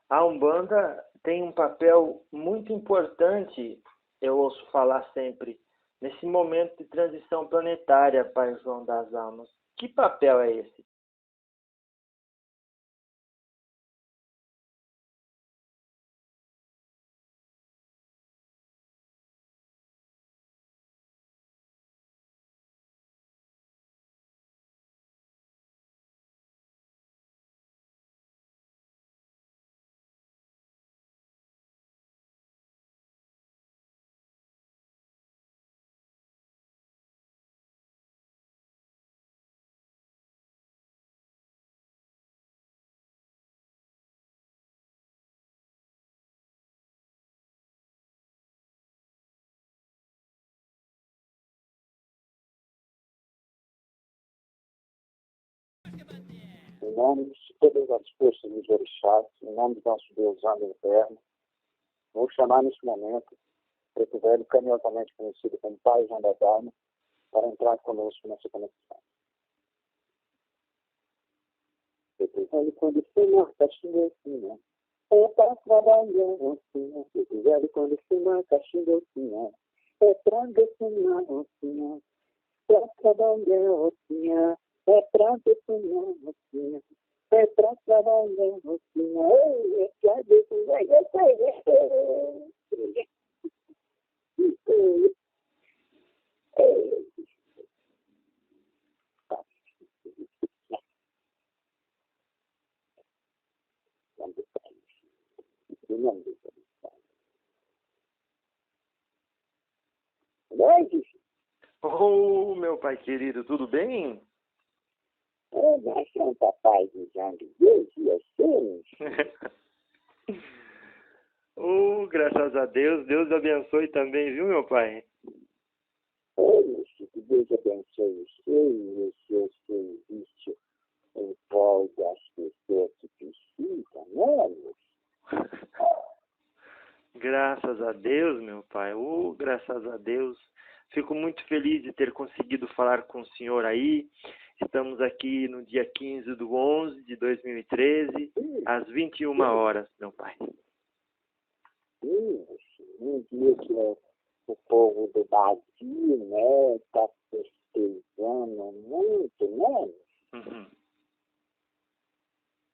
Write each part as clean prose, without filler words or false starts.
A Umbanda tem um papel muito importante, eu ouço falar sempre, nesse momento de transição planetária, Pai João das Almas. Que papel é esse? Em nome de todas as forças dos orixás, em nome do nosso Deus Ando Eterno, vou chamar neste momento Preto Velho, carinhosamente conhecido como Pai João das Almas, para entrar conosco nessa conexão. Preto Velho, quando fuma, caixinha assim, é para trabalhar assim. Preto Velho, quando fuma, caixinha assim, é para defumar assim, para trabalhar assim, é para defumar assim. É para trabalhar assim, é para defumar Oh, meu pai querido, tudo bem? nós somos papai de Jangue Deus e assim. Oh, graças a Deus. Deus abençoe também, viu, meu pai? Olha, que Deus abençoe você e o seu serviço em prol das pessoas que precisam, né? Graças a Deus, meu pai. Oh, graças a Deus. Fico muito feliz de ter conseguido falar com o senhor aí. Estamos aqui no dia 15/11/2013, às 21 horas, meu pai. Um dia que o povo do Brasil, né, está festejando muito, né? Uhum.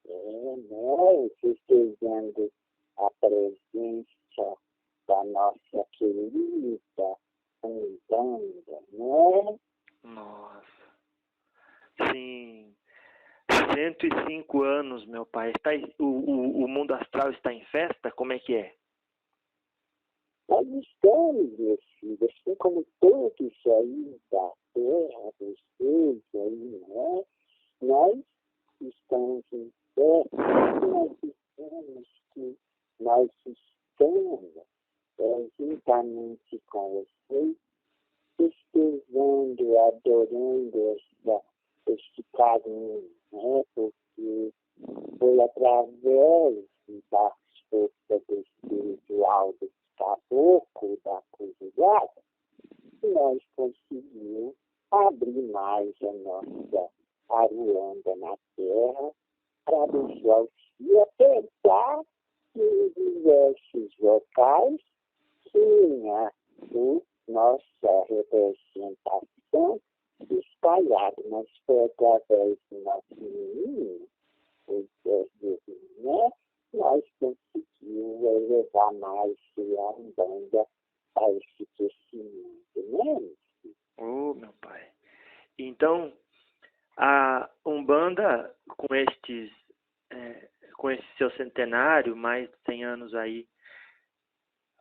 Né, festejando a presença da nossa querida Umbanda, né? Nossa. Sim. 105 anos, meu pai. O mundo astral está em festa? Como é que é? Nós estamos, meu filho, assim como todos aí da terra, vocês aí, né? Nós estamos em festa, nós dizemos que nós estamos juntamente com vocês, festejando, adorando este carinho, né? Porque foi através da força do espiritual do caboclo, da cruzada, que nós conseguimos abrir mais a nossa aruanda na terra para deixar o fio, apesar que em diversos locais tinha nossa representação espalhada, mas foi através do nosso menino, né? Nós conseguimos elevar mais a Umbanda a esse crescimento, né? Oh, meu pai. Então, a Umbanda, com esse seu centenário, mais de 100 anos aí,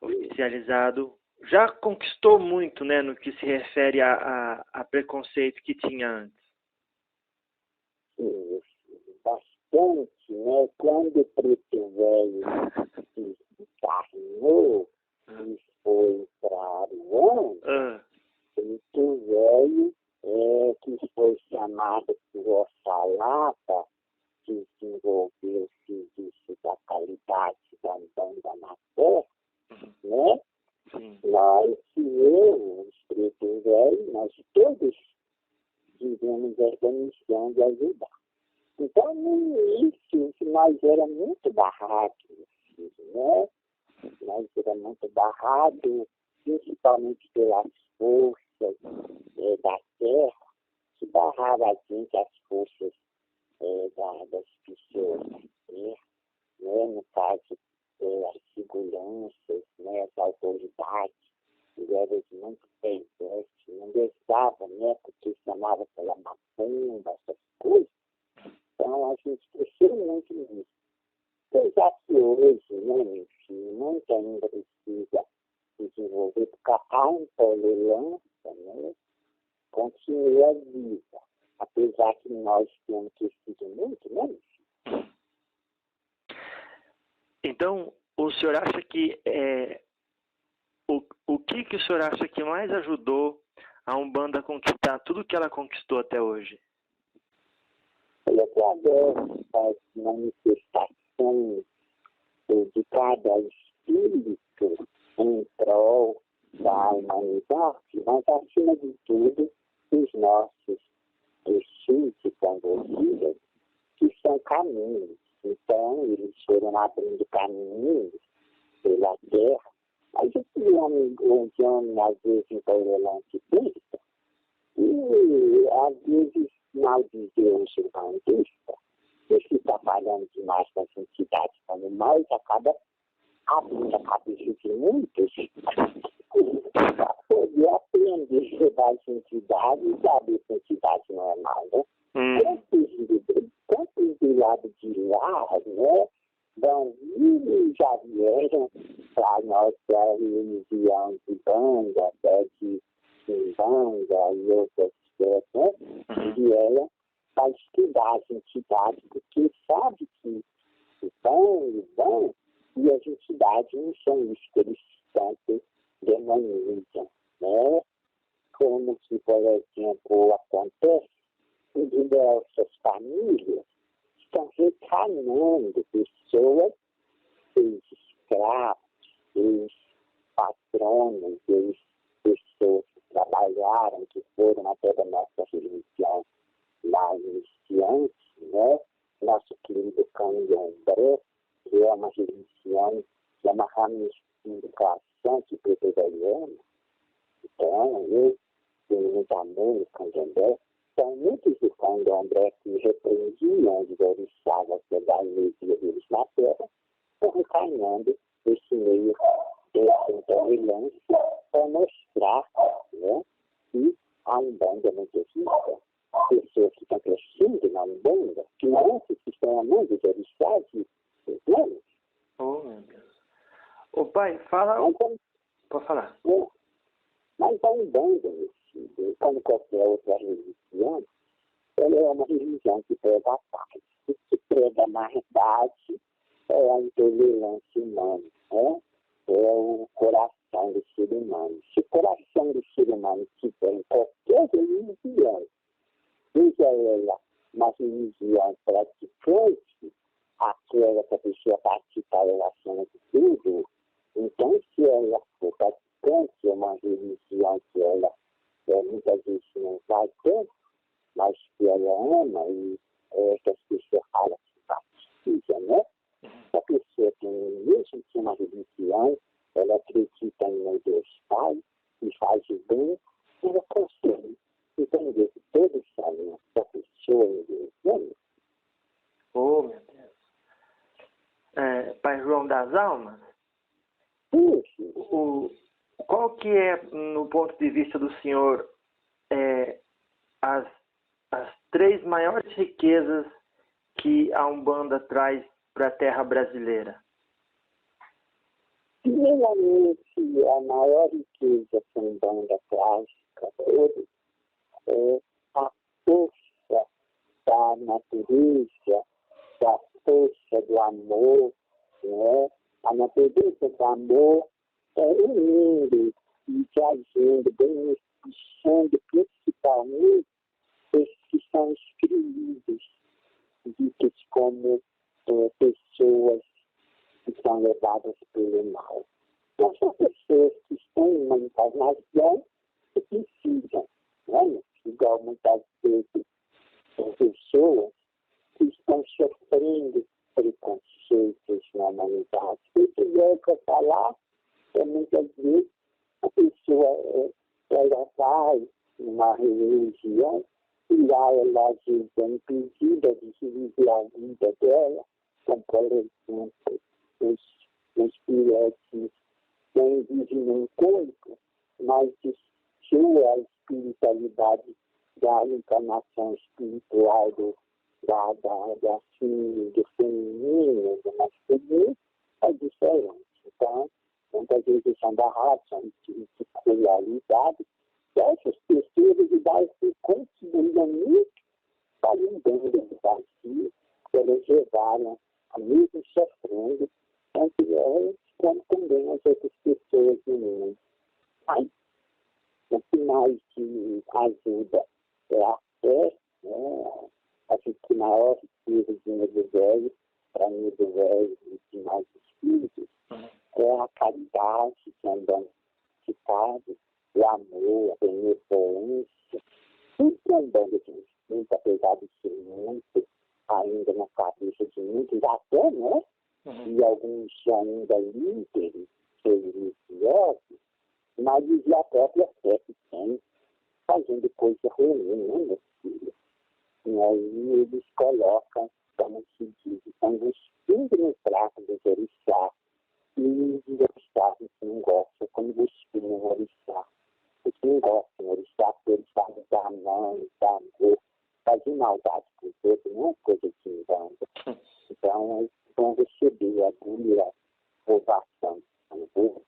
oficializado, já conquistou muito, né, no que se refere a preconceito que tinha antes. Bastante, né? Quando o Preto Velho se encarnou e foi para Aruanda, Preto Velho, que foi chamado por Oxalapa, que desenvolveu o serviço da qualidade da Umbanda na terra, né? Sim. Nós, eu, os Preto Velho, nós todos tivemos essa missão de ajudar. Então, no início, nós era muito barrado, né? Nós era muito barrado, principalmente pelas forças da terra, que barrava a gente, as forças das pessoas da terra, né? No caso, as seguranças, né? As autoridades, eram muito perversas, não deixavam, né? Porque chamava pela macumba, essas coisas. Então, a gente cresceu muito nisso. Apesar que hoje, né, meu filho, muito ainda precisa desenvolver, porque a intolerância, né, continua viva. Apesar que nós temos crescido muito, né, meu filho? Então, o senhor acha que o que o senhor acha que mais ajudou a Umbanda a conquistar tudo que ela conquistou até hoje? Através das manifestações de cada espírito em prol da humanidade, mas, acima de tudo, os nossos espíritos conduzidos, que são caminhos. Então, eles foram abrindo caminhos pela terra. Mas esse homem, às vezes, intolerante pensa, e às vezes maldizer o umbandista, que está falando demais com as entidades como nós, acaba abrindo a cabeça de muitos para poder aprender das entidades e saber que a entidade não é mal, né? Tantos do lado de lá, né, vão vir e já vieram para a nossa religião de banda, até de banda e outras coisas, né? Vieram para estudar as entidades, porque sabe que vão, e as entidades não são isso que eles tanto demonizam, né? Como que, por exemplo, acontece em diversas famílias, estão reencarnando pessoas, seus escravos, seus patronos, seus pessoas que trabalharam, que foram até da nossa religião lá iniciante, né? Nosso querido Candomblé, que é uma religião, que é uma ramificação que preteriana. Então, eu tenho muito amor no Candomblé. São muitos do Candomblé que repreendiam os orixás da energia deles na terra, estão encaminhando esse meio dessa intolerância para mostrar, né, que a Umbanda é muito rica. Pessoas que estão crescendo na Umbanda, crianças que estão amando os orixás e os planos. Oh, meu Deus. Ô pai, fala... Então, pode falar. Mas a Umbanda, como qualquer outra religião, ela é uma religião que prega a paz. O que prega na verdade é a intolerância humana, né? É o coração do ser humano. Se o coração do ser humano tiver em qualquer religião, seja ela uma religião praticante, aquela que a pessoa participa da relação de tudo, então se ela for praticante, é uma religião que ela muitas vezes não vai ter, mas que ela ama e que as pessoas falam que participa, né? Se a pessoa tem mesmo que uma religião, ela acredita em Deus Pai e faz o bem, ela consegue entender que todos sabem a pessoa em Deus, né? Oh, meu Deus. Pai João das Almas? Sim. Qual que é, no ponto de vista do senhor, as 3 maiores riquezas que a Umbanda traz para a terra brasileira? Primeiramente, a maior riqueza que a Umbanda traz para todos é a força da natureza, da força do amor, né? A natureza do amor é unindo e trazendo, beneficiando principalmente esses que são excluídos, ditos como pessoas que são levadas pelo mal. Então, são pessoas que estão em uma encarnação que precisam, né? Igual muitas vezes são pessoas que estão sofrendo preconceitos na humanidade. Se tiver para falar, muitas vezes a pessoa ela vai numa religião e lá ela às vezes é impedida de viver a vida dela, como por exemplo os filhotes nem vivem num corpo, mas sua espiritualidade da encarnação espiritual do feminino, do masculino, é diferente. Então, muitas vezes são barrados, são de peculiaridade, essas pessoas dão esse consideramento para o bem do vazio, elas levaram a mesmo sofrendo, como também as outras pessoas do mundo. Mas, o que mais que ajuda é a fé, né? Acho que maior riqueza do velho, para mim do velho e de mais espíritos, é a caridade também, que sabe, o amor, a benevolência, tudo também de muito, apesar de ser muito, ainda na cabeça de muitos, até, né? E alguns ainda líderes, religiosos, mas e a própria fé que tem, fazendo coisa ruim, né, meu filho? E aí eles colocam, como se diz, são os espinhos no prato do orixá, e os orixás não gostam, como os espinhos no orixá. Eles não gostam, o orixá, porque eles falam da mãe, da amor, fazer maldade com os outros, não é coisa de engano. Então, eles vão receber a dura provação de amor,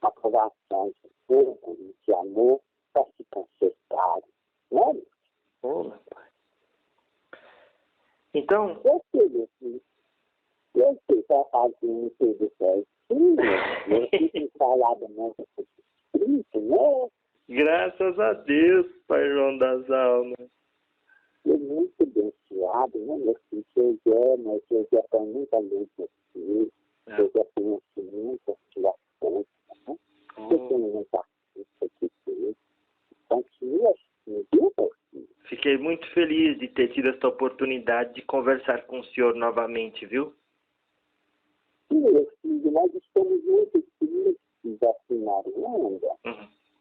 uma provação de fogo e de amor para se consertar, né? Oh, meu pai. Então, Eu sei que a fazendo tudo certinho, eu fico falado muito por escrito, né? graças a Deus, Pai João das Almas. É muito abençoado, né, meu filho? Seu Zé tem muita luz no filho, seu Zé tem conhecimento, sua força, né? Você tem muita força que fez. Continua assim, viu, meu filho? Fiquei muito feliz de ter tido esta oportunidade de conversar com o senhor novamente, viu? Sim, meu filho, nós estamos muito tristes aqui na Irlanda,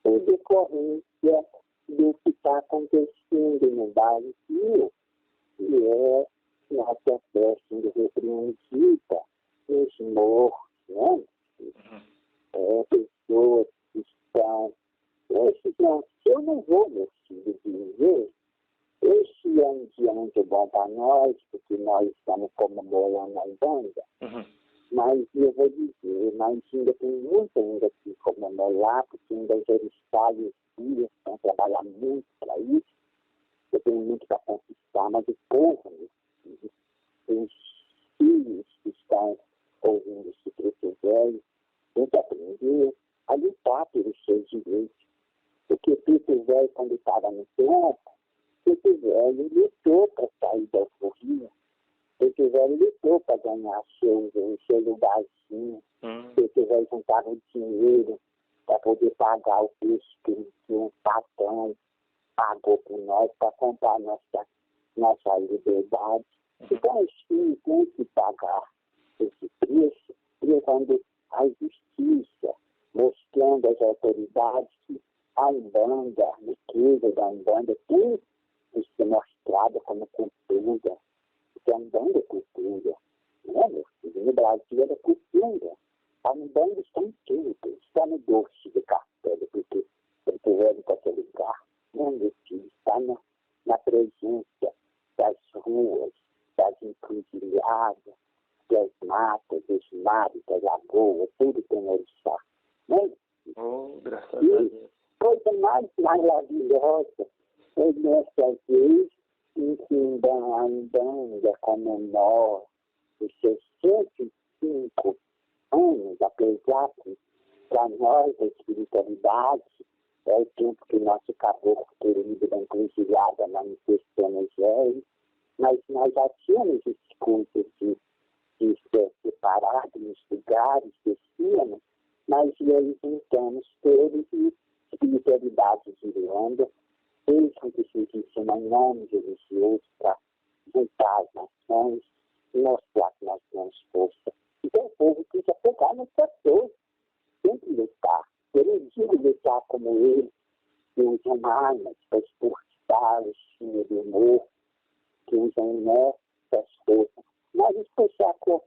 em decorrência do que está acontecendo no Brasil, que é nossa festa de repreendida, os mortos, né? Pessoas que estão... eu não vou, meu filho, dizer, este é um dia muito bom para nós, porque nós estamos comemorando a banda, mas eu vou dizer, nós ainda tem muito ainda que comemorar, porque ainda já está e os filhos vão trabalhar muito para isso. Eu tenho muito para conquistar, mas o povo, os filhos que estão ouvindo esse preto velho, tem que aprender a lutar pelos seus direitos. Porque preto velho, quando estava no tempo, preto velho lutou para sair da alforria. Preto velho lutou para ganhar seu lugarzinho. Preto velho juntava o dinheiro para poder pagar o preço que um patrão pagou por nós para comprar nossa liberdade. Então, os filhos têm que pagar esse preço, levando a justiça, mostrando às autoridades que a Umbanda, a riqueza da Umbanda, tem que ser mostrada como cultura. Porque a Umbanda é cultura, né, meu filho? No Brasil é cultura. A Umbanda está em tudo, está no doce de castelo, porque ele tiver qualquer lugar, né, meu filho? Está na presença das ruas, das encruzilhadas, das matas, dos mares, das lagoas, tudo tem orixá. Né? Oh, graças a Deus. Coisa mais maravilhosa é nessa vez em que a Umbanda comemora os seus 105 anos, apesar que para nós a espiritualidade é o tempo que nosso caboclo querido da encruzilhada manifestou nos velhos, mas nós já tínhamos esse culto de ser separado nos lugares, descíamos, mas nós juntamos todos e espiritualidades de Irlanda, fez com que se existe um nome religioso para juntar as nações, mostrar que nós temos força. Então o povo precisa pegar nas pessoas, sempre lutar. Eu não digo lutar como ele, que usam armas para expulsar o time do humor, que usam essas forças. Mas expressar com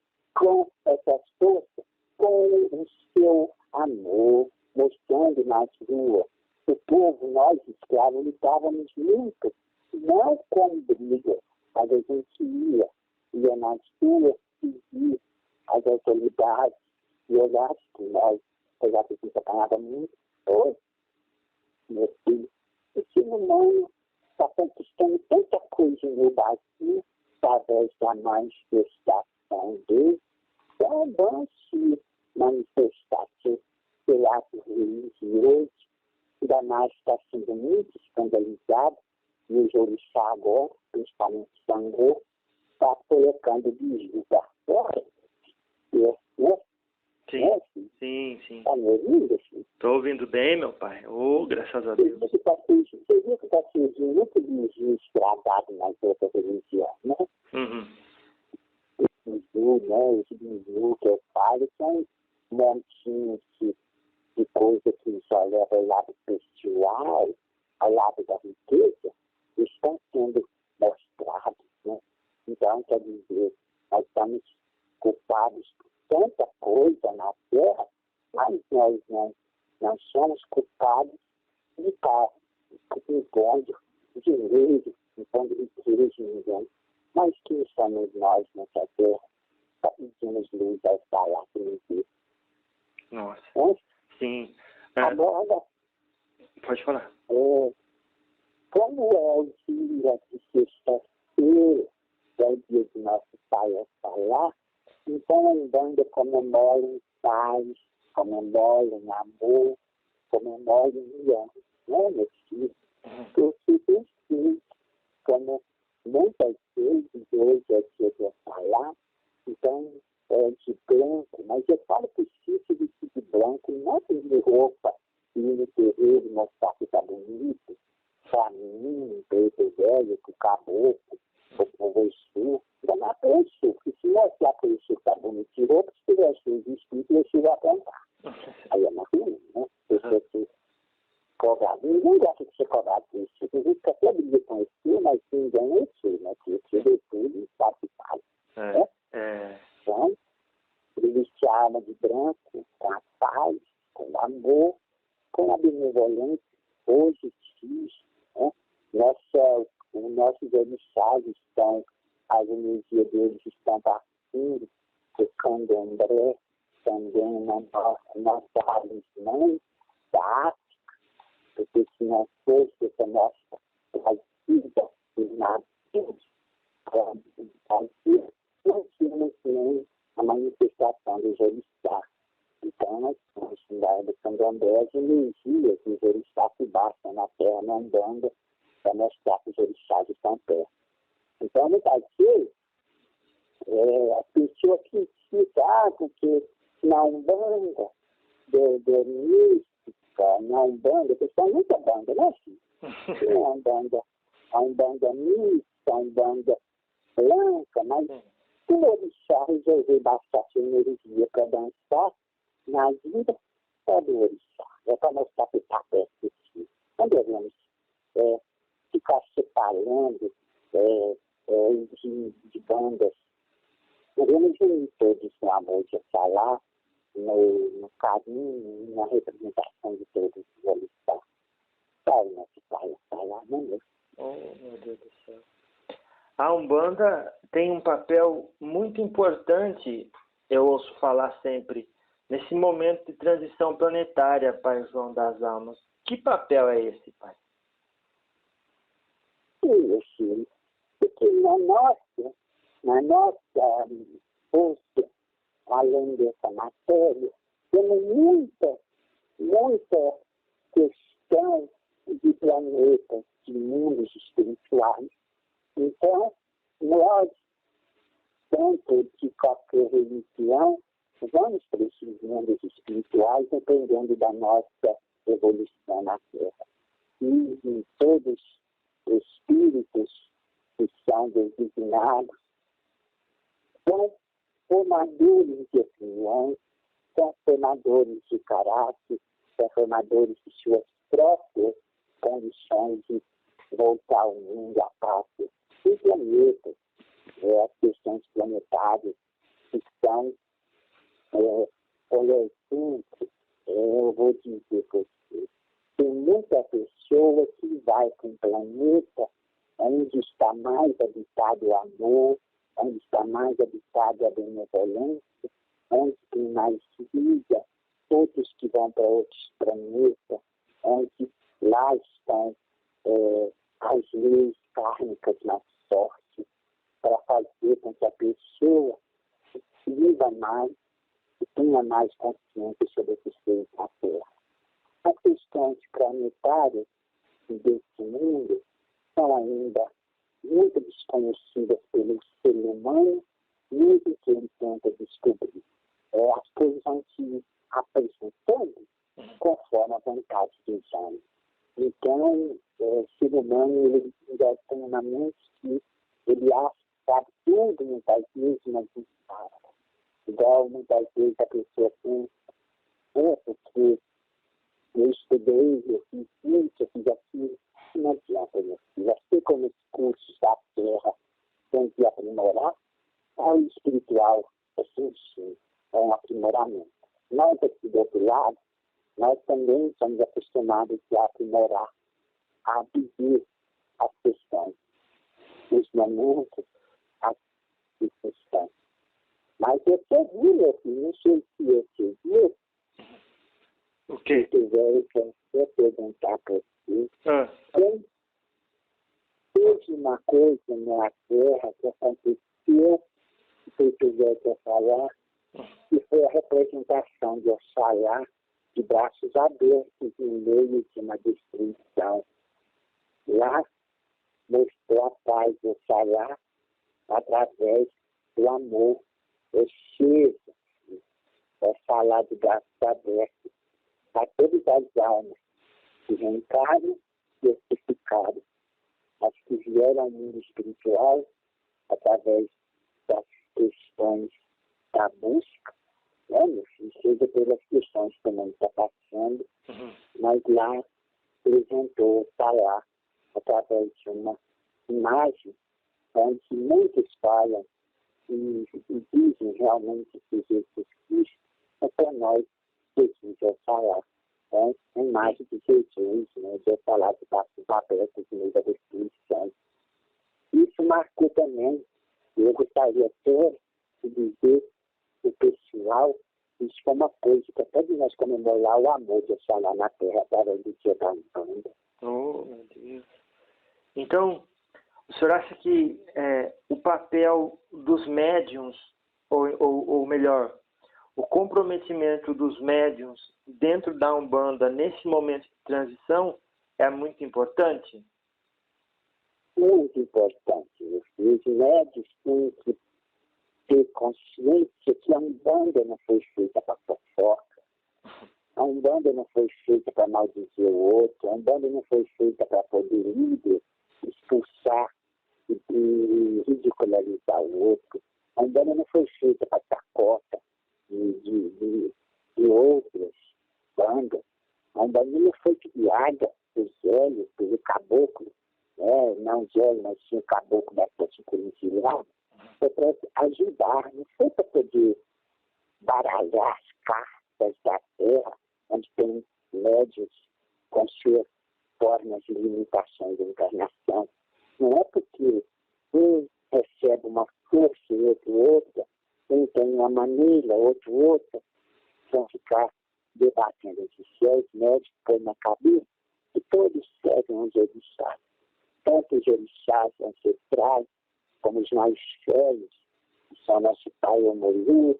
essas forças, com o seu amor, mostrando nas ruas. O povo, nós escravos, lutávamos muito, não com briga, mas a gente ia nas ruas pedir às autoridades e olhasse que nós, apesar que a gente apanhava muito, hoje, meu filho, o ser humano está conquistando tanta coisa no Brasil, através da manifestação dele. Então, vamos se manifestar pela religioso, ainda mais está sendo muito escandalizado, e os orixá agora, principalmente Xangô, está colocando bicho para fora. Sim. Está me ouvindo, filho? Estou ouvindo bem, meu pai. Oh, graças a Deus. Você viu que está surgindo muito bicho estragado nas outras religiões, né? Uhum. Os bizu que eu falo são montinhos de coisa que só leva ao lado pessoal, ao lado da riqueza, estão sendo mostrados, né? Então, quer dizer, nós estamos culpados por tanta coisa na Terra, mas nós não somos culpados de estar impondo dinheiro, impondo riqueza em ninguém. Mas quem somos nós nessa Terra? Pedimos luz a falar que não existe. Nossa. É? Sim. Agora, Pode falar. como é o dia de sexta-feira, que é o dia do nosso Pai a falar, então a Umbanda comemora em paz, comemora em amor, comemora em união, né, meu filho? Porque tem sido, como muitas vezes hoje é dia de falar, então é de branco, mas eu falo que se vestir de branco, não é de roupa, e ir no terreiro mostrar que está bonito, para mim, um preto velho, com caboclo, com o Exu, ainda não é o Exu, porque se mostrar que o Exu está bonito de roupa, se tiver Exu de espírito, o Exu vai apontar. Aí é mais ruim, né? Pessoa que cobrado. Ninguém gosta de ser cobrado com Exu. Tem gente que até briga com Exu, mas quem ganha é Exu, né? Que Exu vê tudo e sabe que faz. Então, ele veste a alma de branco, com a paz, com o amor, com a benevolência, positivo, né? Os nossos orixás estão, as energias deles estão partindo, o candomblé também na nossa raiz mãe, da África, porque se não fosse essa nossa trazida dos nativos, não tínhamos nem a manifestação dos orixás. Então, nós temos do candomblé as energias dos orixás que baixam na terra, na Umbanda, para mostrar que os orixás estão perto. Então, muitas vezes, a pessoa critica, porque na Umbanda, do mística, na Umbanda, principalmente a banda, né, filho? Tem a Umbanda mística, a Umbanda branca, mas se o orixá resolver baixar sua energia para dançar, na vida é do orixá, é para mostrar que está perto de si. Não devemos ficar separando de bandas. Devemos unir todos no amor de falar, no carinho, na representação de todos os orixás. Sai, nosso Pai, falar, não é? Oh, meu Deus do céu. A Umbanda tem um papel muito importante, eu ouço falar sempre, nesse momento de transição planetária, Pai João das Almas. Que papel é esse, Pai? Sim, filho. Porque na nossa força, além dessa matéria, temos muita questão de planetas, de mundos espirituais. Então, nós, tanto de qualquer religião, vamos para esses mundos espirituais dependendo da nossa evolução na Terra. E em todos os espíritos que são designados São formadores de opiniões, são formadores de caráter, são formadores de suas próprias condições de voltar ao mundo, à pátria. O planeta, as questões planetárias, que são, olha, eu vou dizer para você, tem muita pessoa que vai para um planeta onde está mais habitado o amor, onde está mais habitado a benevolência, onde tem mais vida, outros que vão para outros planetas, onde lá estão as leis kármicas mais fortes, para fazer com que a pessoa viva mais e tenha mais consciência sobre o que fez na Terra. As questões planetárias desse mundo são ainda muito desconhecidas pelo ser humano, mesmo que ele tenta descobrir. As coisas vão se apresentando conforme a vontade dos homens. Então, o ser humano ele ainda tem uma mente que ele acha que sabe tudo muitas vezes, mas não sabe. Igual muitas vezes a pessoa pensa, porque eu estudei, eu fiz isso, eu fiz aquilo. Não adianta, meu filho. Assim como os cursos da Terra tem que aprimorar, o espiritual é sim, é um aprimoramento. Nós aqui do outro lado, nós também somos acostumados a aprimorar, a viver as questões, os momentos, as questões. Mas eu segui, meu filho, não sei se eu segui. O quê? Se quiser, eu quero perguntar para você. Teve uma coisa na Terra que aconteceu, se você quiser falar, que foi a representação de Oxalá de braços abertos no meio de uma destruição. Lá mostrou a paz de Oxalá através do amor. Cheio, Oxalá de braços abertos a todas as almas que reencarnam e justificaram, as que vieram ao mundo espiritual através das questões da busca, né, meu filho, seja pelas questões que não está passando, mas lá apresentou falar através de uma imagem onde muitos falam e dizem realmente que Jesus Cristo é para nós Jesus é falar. É a imagem de Jesus, né, de falar de braços abertos no meio da destruição. Isso marcou também, eu gostaria até de dizer o pessoal, isso foi uma coisa que até de nós comemorar o amor de Oxalá na Terra através do dia da Umbanda. Oh, meu Deus. Então, o senhor acha que o papel dos médiuns, ou melhor, o comprometimento dos médiuns dentro da Umbanda nesse momento de transição é muito importante? Muito importante. Os médios têm que ter consciência que a Umbanda não foi feita para fofoca. A Umbanda não foi feita para maldizer o outro. A Umbanda não foi feita para poder líder expulsar e ridicularizar o outro. A Umbanda não foi feita para chacota de outras bandas. A Umbanda não foi criada por Zélio, pelo caboclo, não Zélio, mas sim o caboclo da Coticurintilhada. Foi para ajudar, não foi para poder baralhar as cartas da Terra, onde tem médios com suas formas de limitação de encarnação. Não é porque um recebe uma força e outro outra, um tem uma maneira, outro outra, vão ficar debatendo entre si, os médicos põem na cabeça que todos seguem os orixás. Tanto os orixás ancestrais, como os mais velhos, que são nosso pai Omolu,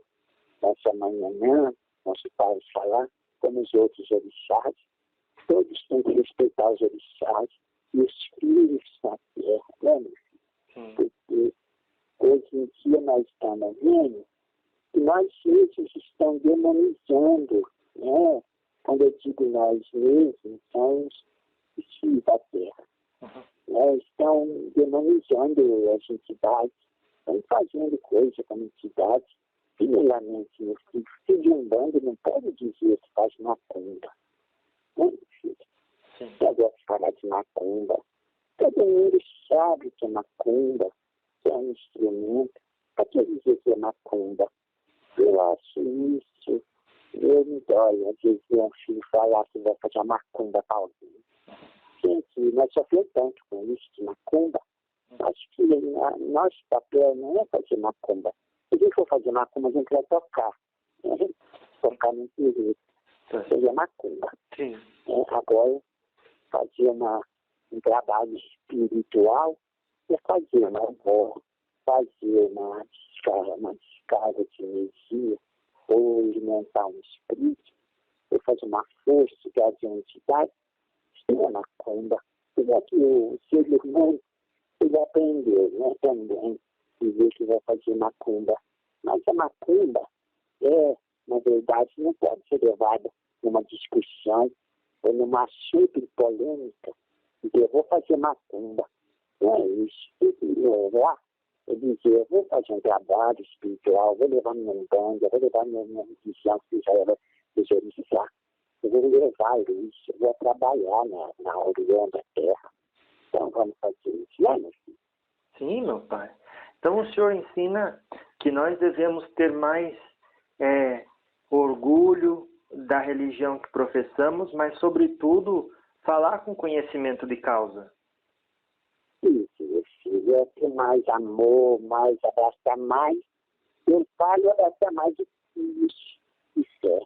nossa mãe Nanã, nosso pai Oxalá, como os outros orixás. Todos têm que respeitar os orixás e os filhos da terra, né? Porque hoje em dia nós estamos vendo que nós mesmos estamos demonizando, né? Quando eu digo nós mesmos, são os filhos da terra. Estão demonizando as entidades estão fazendo coisa com a entidade. Primeiramente, meu filho, filho de um bando não pode dizer que faz macumba. Não, filho. Eu gosto de falar de macumba. Todo mundo sabe que é macumba, que é um instrumento. Para que dizer que é macumba? Eu acho isso. Eu me dói, às vezes, um filho falar que vai fazer macumba para alguém. Gente, nós sofremos tanto com isso de macumba. Acho que nosso papel não é fazer macumba. Se a gente for fazer macumba, a gente vai tocar. Né? Tocar no interior. Seria macumba. Sim. Agora, fazer um trabalho espiritual é fazer uma avó, fazer uma descarga de energia, ou alimentar um espírito, ou fazer uma força de uma entidade. Isso é macumba. Porque que o seu irmão ele aprendeu, né, também, dizer que vai fazer macumba. Mas a macumba na verdade, não pode ser levada numa discussão ou numa super polêmica, de eu vou fazer macumba. Não é isso. Tem que levar, é dizer, eu vou fazer um trabalho espiritual, vou levar minha umbanda, vou levar minha religião, que já era religião. Eu vou levar isso, eu vou trabalhar na origem da terra. Então vamos fazer isso, né, meu filho? Sim, meu pai. Então o senhor ensina que nós devemos ter mais orgulho da religião que professamos, mas sobretudo falar com conhecimento de causa. Isso, meu filho, é ter mais amor, mais abraçar mais. Eu falo abraçar mais de fé.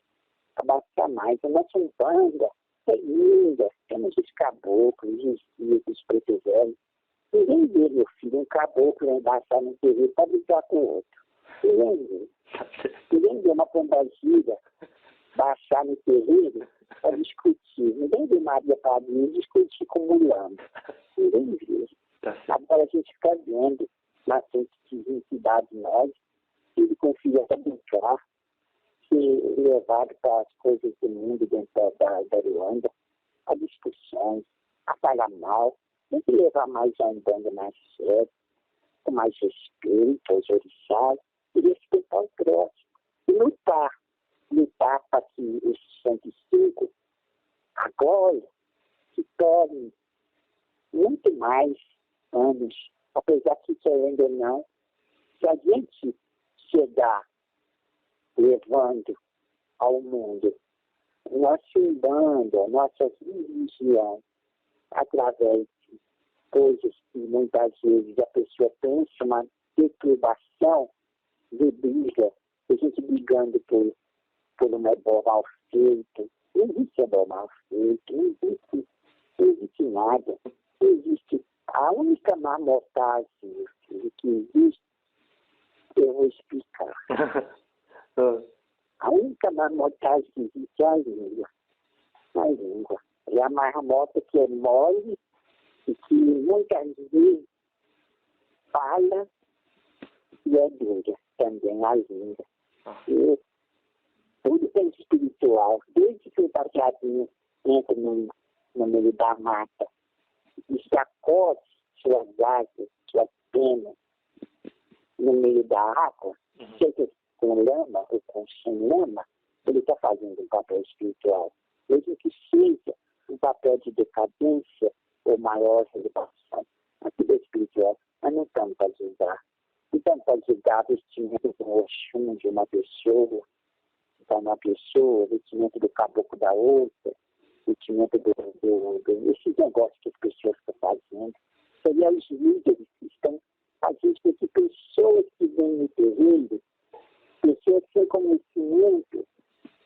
Abraçar mais. A nossa umbanda é linda. Temos os caboclos, os guias, os pretos velhos. Ninguém vê, meu filho, um caboclo embaixar no terreiro para brigar com o outro. Ninguém vê. Ninguém vê uma pombagira baixar no terreiro para discutir. Ninguém vê Maria Padrinho discutir com mulambro. Ninguém vê. Agora a gente fica vendo na frente de entidade nós, filho com filho até brincar, ser levado para as coisas do mundo dentro da Ruanda, a discussões, a falar mal. Tem que levar mais a umbanda mais sério, com mais respeito aos orixás, e respeitar o próximo. E lutar para que esses 105 agora se tornem muito mais anos, apesar que querendo ou não, se a gente chegar levando ao mundo nossa umbanda, nossa religião, através de coisas que muitas vezes a pessoa pensa, uma perturbação de briga, a gente brigando por um ebó mal feito. Não existe ebó mal feito, não existe nada. Não existe. A única marmotagem que existe, eu vou explicar. A única marmotagem que existe é a língua. A língua. É a marmota que é mole e que muitas vezes fala e é dura também a língua. E tudo tem espiritual, desde que o baixadinho entra no meio da mata e sacode suas asas, suas penas no meio da água, seja com lama ou com sem lama, ele está fazendo um papel espiritual. Mesmo que seja um papel de decadência ou maior elevação. Aquilo é espiritual, mas não estamos para julgar. Não estamos para julgar o vestimento do Oxum de uma pessoa, então uma pessoa, o vestimento do caboclo da outra, o vestimento esses negócios que as pessoas estão fazendo. Seria os líderes que estão fazendo com que pessoas que vêm no terreiro, pessoas sem conhecimento,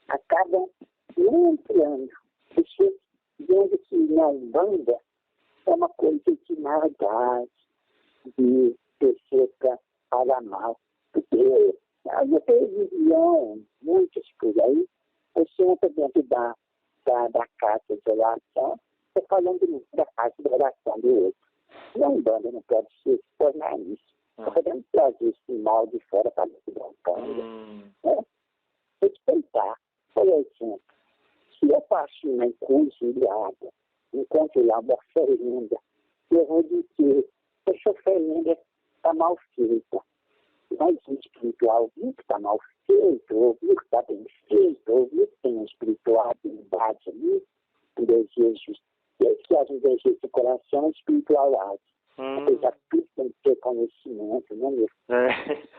acabam entrando. Pessoas vendo que na Umbanda é uma coisa de maldade, de pessoas para falar mal. Porque na televisão, muitos por aí, você entra dentro da casa de oração, está falando da casa de oração do outro. E a Umbanda não pode se tornar isso. Não podemos trazer esse mal de fora para dentro da Umbanda. Respeitar. Por exemplo, se eu faço uma encruzilhada, encontro lá uma oferenda, eu vou dizer, essa oferenda está mal feita. Mas o espiritual viu que está mal feito, ou viu que está bem feito, ou viu que tem uma espiritualidade ali, um desejo, que às vezes desejo do coração é espiritual age. Apesar que tudo tem que ter conhecimento, né, meu filho?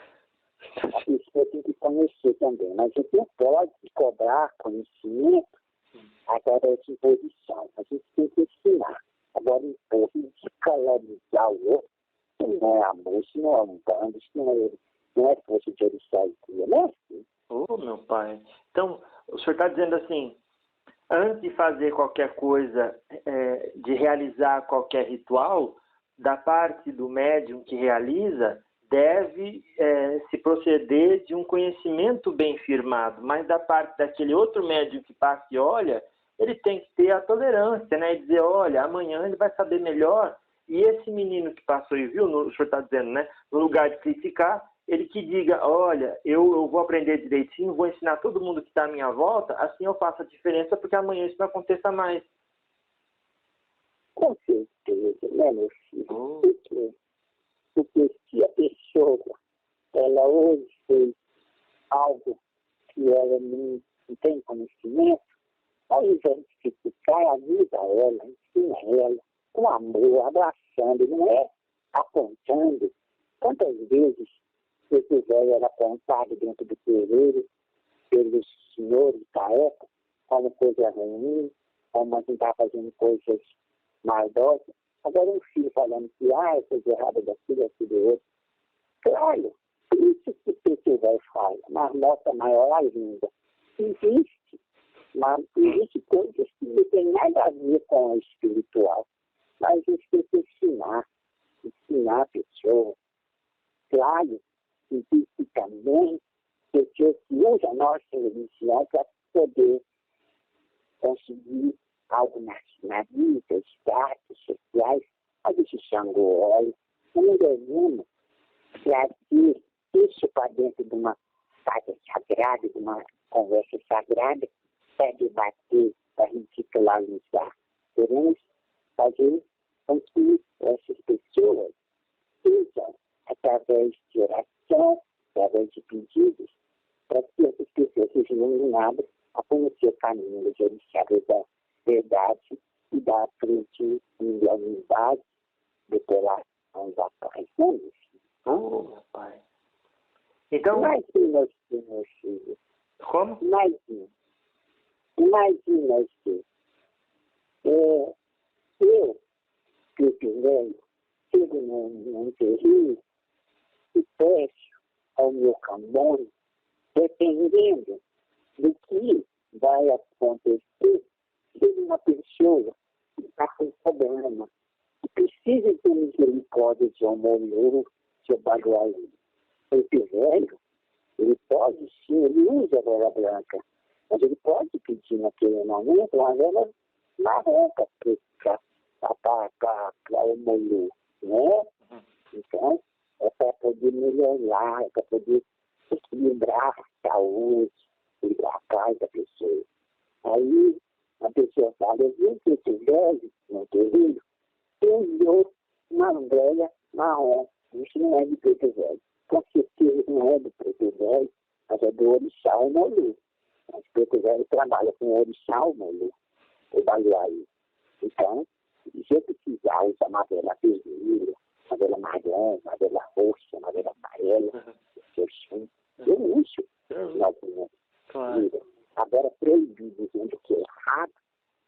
A pessoa tem que conhecer também, mas a gente não pode cobrar conhecimento através de imposição. A gente tem que ensinar. Agora, impor e escalarizar o outro, isso não é amor, isso não é um bando, isso não é força de orixá e cria, né? Oh, meu pai. Então, o senhor está dizendo assim, antes de fazer qualquer coisa, de realizar qualquer ritual, da parte do médium que realiza, deve se proceder de um conhecimento bem firmado, mas da parte daquele outro médium que passa e olha, ele tem que ter a tolerância, né? E dizer, olha, amanhã ele vai saber melhor. E esse menino que passou e viu, o senhor está dizendo, né? No lugar de criticar, ele que diga, olha, eu vou aprender direitinho, vou ensinar todo mundo que está à minha volta, assim eu faço a diferença, porque amanhã isso não aconteça mais. Com certeza, né, meu filho? Oh. Porque se a pessoa, ela hoje fez algo que ela não tem conhecimento, ao invés de criticar, ajuda ela, ensina ela, com amor, abraçando, não é apontando. Quantas vezes esse velho era apontado dentro do terreiro pelos senhores da época como coisa ruim, como a gente está fazendo coisas maldosas. Agora um filho falando que é coisa errada daquilo, daquilo outro. Claro, isso que esse velho fala, mas nota maior ainda. Existe, mas existe coisas que não tem nada a ver com o espiritual. Mas a gente tem que ensinar a pessoa. Claro, existe também pessoas que usam a nossa religião para poder conseguir algo na vida, status sociais, mas isso Xangô, olha, eu não devemos trazer isso para dentro de uma casa sagrada, de uma conversa sagrada, para debater, para ridicularizar. Queremos fazer com que essas pessoas usam, através de oração, através de pedidos, para que essas pessoas sejam iluminadas a conhecer o caminho de orixá da verdade e da frente e da unidade depois anos atrás. Não é isso? Oh, meu pai. Então... Imagina, meus filhos. Como? Imagina que eu, Pedro Velho, chego num terreno e peço ao meu camões, dependendo do que vai acontecer, se uma pessoa que está com problema, que precisa de misericórdia de Omolô, de Baguari. Esse velho, ele pode sim, ele usa a vela branca, mas ele pode pedir naquele momento uma vela marrom para Omolô, né? Então, é para poder melhorar, é para poder equilibrar a saúde, equilibrar a paz da pessoa. Aí a pessoa fala, eu vi que esse velho, no terreiro, usou uma velha marrom. Isso não é de preto velho. Com certeza não é do preto velho, mas é do orixá o Omolô. Mas o preto velho trabalha com o orixá o Omolô, o Baguari. Então, se eu precisar usar uma vela vermelha, uma vela marrom, uma vela roxa, uma vela amarela, eu uso na minha vida. Agora, proibido dizendo que é errado,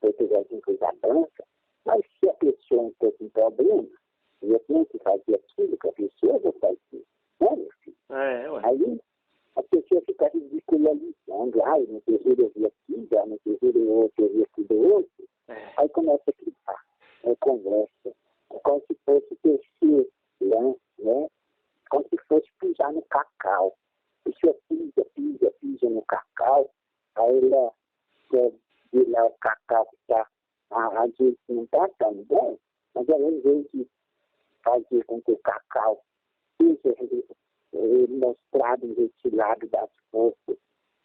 eu quiser de coisa branca, mas se a pessoa não tem um problema, eu tenho que fazer aquilo que a pessoa vai fazer, né, meu filho? Aí a pessoa fica ridicularizando, no terreiro eu vi aqui, no terreiro eu vi aqui do outro, aí começa a gritar, conversa, é como se fosse terceiro lance, né? Como se fosse pisar no cacau. A pessoa pisa no cacau, aí ela quer ver lá o cacau que está, a gente não está tão bom, mas ela, em vez de fazer com que o cacau seja mostrado, retirado das forças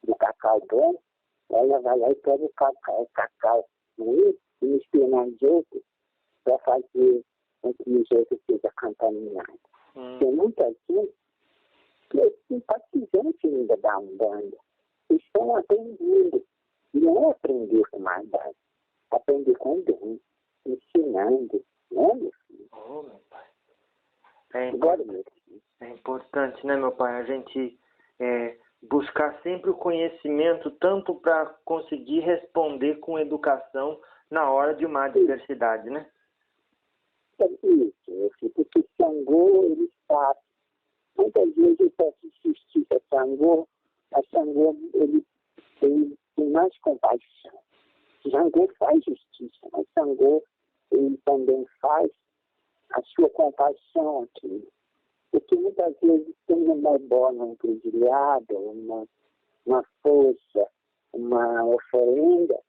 do cacau bom, ela vai lá e pega o cacau ruim e mistura nas outras para fazer com que os outros sejam contaminados. Tem muita gente que os simpatizantes ainda da Umbanda estão aprendendo. Não é aprender com maldade, aprender com bem, ensinando, né, meu filho? Oh, meu pai. Agora, meu filho. É importante, né, meu pai, a gente buscar sempre o conhecimento, tanto para conseguir responder com educação na hora de uma adversidade, né? É isso, meu filho, porque Xangô, ele sabe. Muitas vezes eu peço justiça a Xangô, mas Xangô, ele tem mais compaixão. Xangô faz justiça, mas Xangô, ele também faz a sua compaixão aqui. Porque muitas vezes tem uma bola encruzilhada, uma força, uma oferenda,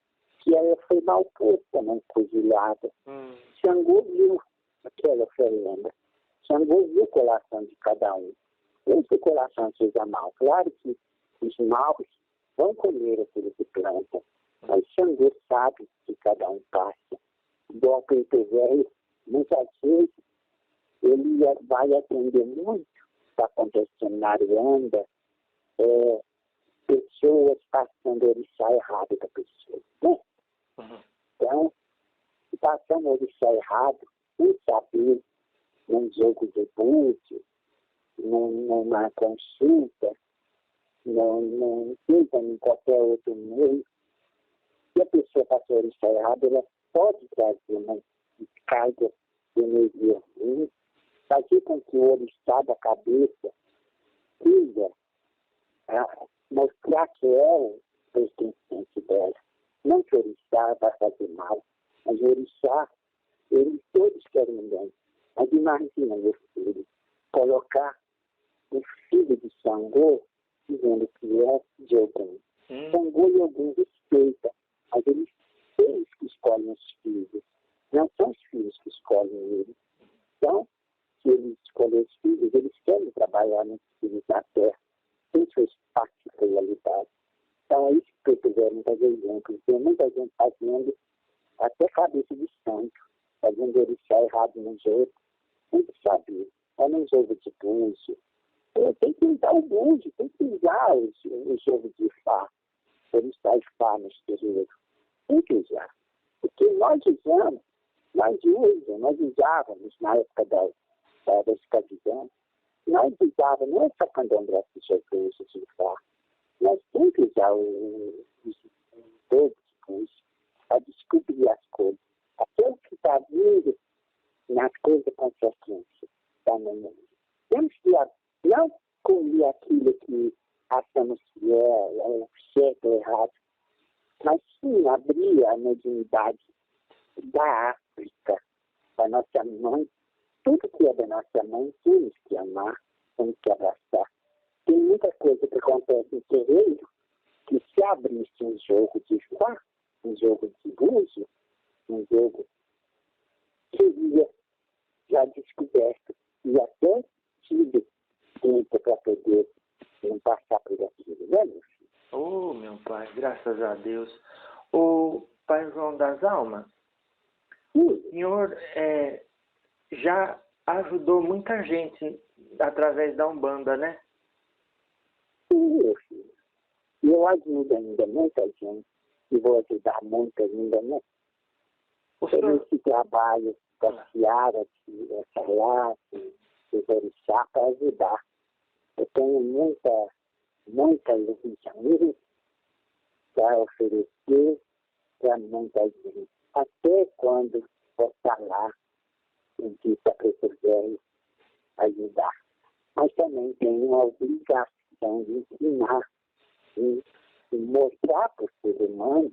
que ela foi mal posta na encruzilhada. Xangô viu aquela oferenda. Xangô viu o coração de cada um. Mesmo que o coração seja mau. Claro que os maus vão comer aquilo que plantam. Mas Xangô sabe que cada um passa. Igual Preto Velho, muitas vezes, ele vai atender muito o que está acontecendo na Aruanda, pessoas passando o orixá errado da pessoa. Né? Então, passando o orixá errado, sem saber, num jogo de búzio, numa consulta, em qualquer outro meio, se a pessoa passou o orixá errado, ela pode trazer uma carga de energia ruim, fazer com que o orixá da cabeça siga, mostrar que é o pertencente dela. Não que o orixá vai fazer mal, mas o orixá, eles todos querem bem. Mas imagina, meu filho, colocar o filho de Xangô dizendo que é de Ogum. Xangô e Ogum respeita, mas eles que escolhem os filhos. Não são os filhos que escolhem eles. Então, se eles escolhem os filhos, eles querem trabalhar nos filhos na terra, sem sua particularidade. Então, é isso que eu quiser fazer exemplo. Tem muita gente fazendo até cabeça de santo, fazendo orixá errado nos outros. Tem que saber. É nos ovos de búzio. Tem que usar o búzio, tem que usar os ovos de Ifá. Orixá e Ifá nos terreiros. Tem que usar. Porque nós usamos, nós usávamos na época da escravidão. Nós usávamos, não é só quando André se jogou de Ifá. Nós temos que usar os ovos de búzio para descobrir as coisas. Até o que está vindo nas coisas consequências da manhã. Temos que não comer aquilo que achamos que é certo ou errado, mas sim abrir a mediunidade da África, da nossa mãe. Tudo que é da nossa mãe temos que amar, temos que abraçar. Tem muita coisa que acontece no terreiro que se abrisse um jogo de Fá, um jogo de búzio, um jogo seria já descoberto e até tido tempo para poder não passar por aquilo, né, meu filho? Oh, meu pai, graças a Deus. O Pai João das Almas, o senhor já ajudou muita gente através da Umbanda, né? Sim, meu filho. E eu ajudo ainda muita gente e vou ajudar muito ainda, né? Esse trabalho da Ciara, essa Reace, do Orixá, para ajudar. Eu tenho muita luz para oferecer para muita gente. Até quando vou estar lá e disse a Preto Velho ajudar. Mas também tenho uma obrigação de ensinar e mostrar para o ser humano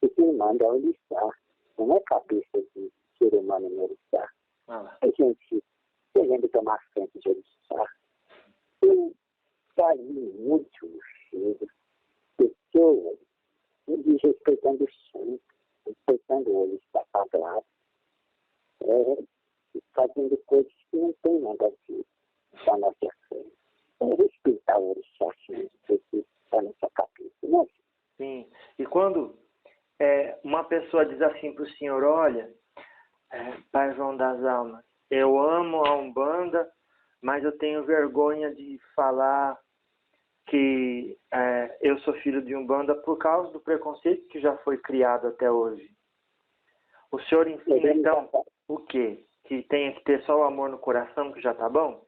que quem manda é o Orixá. Não é cabeça de ser humano no Orixá. A gente querendo tomar frente de Orixá. Eu carinho muito no cheiro. Pessoas desrespeitando o santo, respeitando o Orixá sagrado. Fazendo coisas que não tem nada a ver com a nossa fé. Respeitar o Orixá, sim, porque está nessa cabeça, né? Sim. E quando uma pessoa diz assim para o senhor, olha, Pai João das Almas, eu amo a Umbanda, mas eu tenho vergonha de falar que eu sou filho de Umbanda por causa do preconceito que já foi criado até hoje. O senhor ensina, então, o quê? Que tenha que ter só o amor no coração, que já tá bom?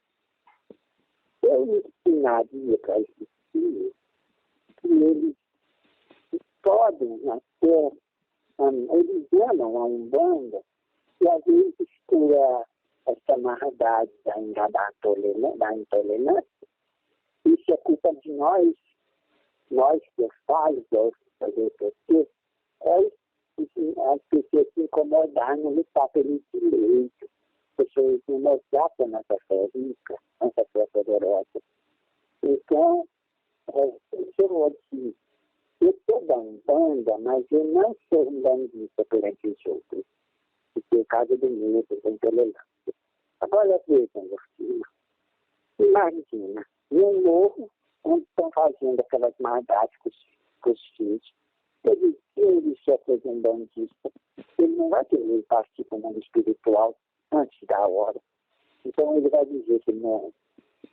Eu ensinaria para esses filhos que eles podem até, eles amam a Umbanda, e às vezes por essa maldade da intolerância, isso é culpa de nós que eu falo, que eu fazer porque as pessoas se incomodarem no lutar pelo direito, as pessoas não mostrar que a nossa fé é rica, nossa fé é poderosa. Então, eu sou da Umbanda, mas eu não sou umbandista perante os outros, porque é causa do medo, da intolerância. Agora veja, meu filho, imagina, no morro, onde estão fazendo aquelas maldades com os filhos, ele se apresentando disso, ele não vai querer partir para o mundo espiritual antes da hora. Então ele vai dizer que não.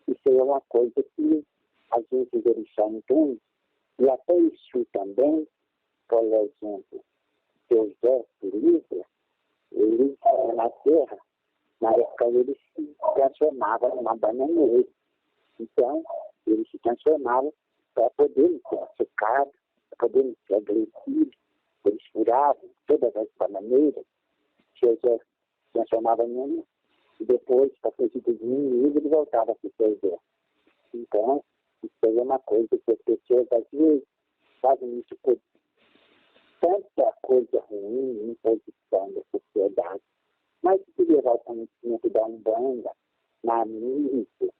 Isso é uma coisa que a gente orixá entende, e até isso também, por exemplo, José Filipe, ele na terra, na época ele se transformava numa bananeira. Então, ele se transformava para poder ser açucado, para poder ser agressivo. Eles furavam todas as bananeiras, José se transformava em uma, e depois, para fugir dos inimigos, ele voltava para o seu exército. Então, isso aí é uma coisa que as pessoas, às vezes, fazem isso por tanta coisa ruim, imposição da sociedade. Mas se levar o conhecimento da Umbanda, na mídia,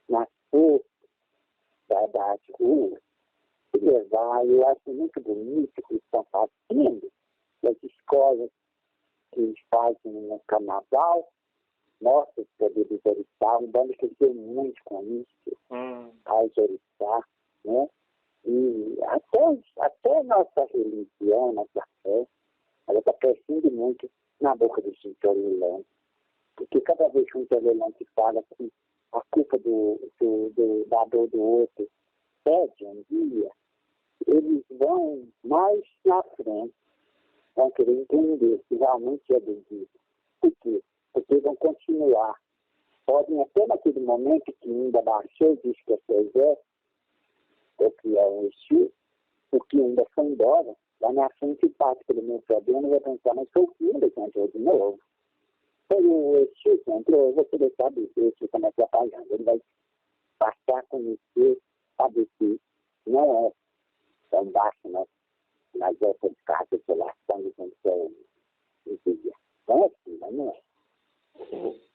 na força das ruas, se levar, eu acho muito bonito que estão fazendo, as escolas que fazem no carnaval, mostra os poderes orixá, a Umbanda cresceu muito com isso, as orixá, né? E até a nossa religião, nossa fé, ela está crescendo muito na boca dos intolerantes. Porque cada vez que um intolerante fala que a culpa da dor do outro pede um dia, eles vão mais na frente, vão querer entender se realmente é devido. Por quê? Porque vão continuar. Podem até naquele momento que ainda baixou, diz que é seu exército, ou que é o Exu, porque ainda foi embora, lá na frente parte pelo meu problema e vai pensar, mas foi o filho que entrou de novo. Foi o Exu que entrou, eu vou querer saber se o Exu está me atrapalhando. Ele vai passar a conhecer, saber que não é tão baixo, nas outras cartas de relação de quem quer entender. Não é assim, não é?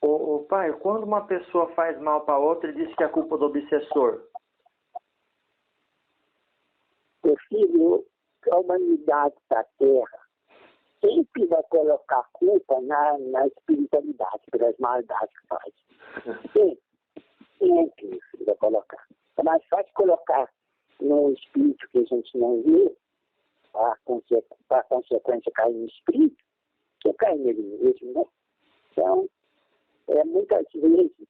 Ô, pai, quando uma pessoa faz mal para outra, ele diz que é culpa do obsessor. Meu filho, a humanidade da Terra sempre vai colocar culpa na espiritualidade, pelas maldades que faz. Sempre, meu filho, vai colocar. É mais fácil colocar no espírito que a gente não vê, a consequência cair no espírito, que cair nele mesmo, né? Então, muitas vezes,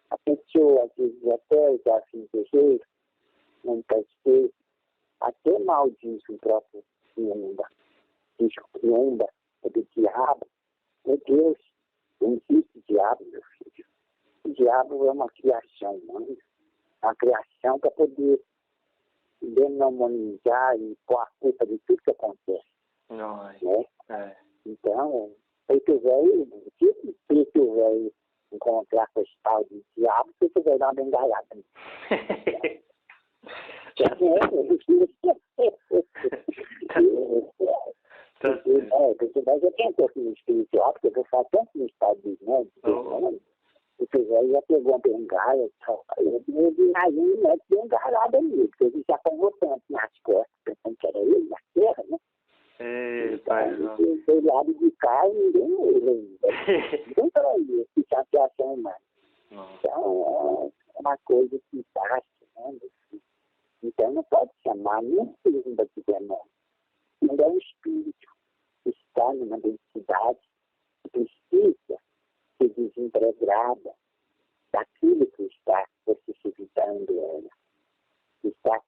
a pessoa, às vezes, até já se deseja, muitas vezes, até maldiz o próprio Umbanda. Diz que Umbanda é do diabo. Meu Deus, não existe diabo, meu filho. O diabo é uma criação humana, uma criação para poder demonizar e pôr a culpa de tudo que acontece. Não, né? Então, preto velho, se preto velho encontrar com esse tal de diabo, preto velho dá uma bengalhada. Você já tentou no espiritual, porque eu faço tanto no estado de você já pegou uma bengala e tal. Eu aí não mete bengalada nele, porque ele já tomou tanto nas costas, pensando que era ele na terra, né? Do lado de cá, ninguém ele ainda. Então, para isso, que chateação humana. Então, é uma coisa que está né? Então, não pode chamar nem filho da demônio. Ainda é um espírito que está numa densidade que precisa ser desempregada daquilo que está por se alimentando ela, está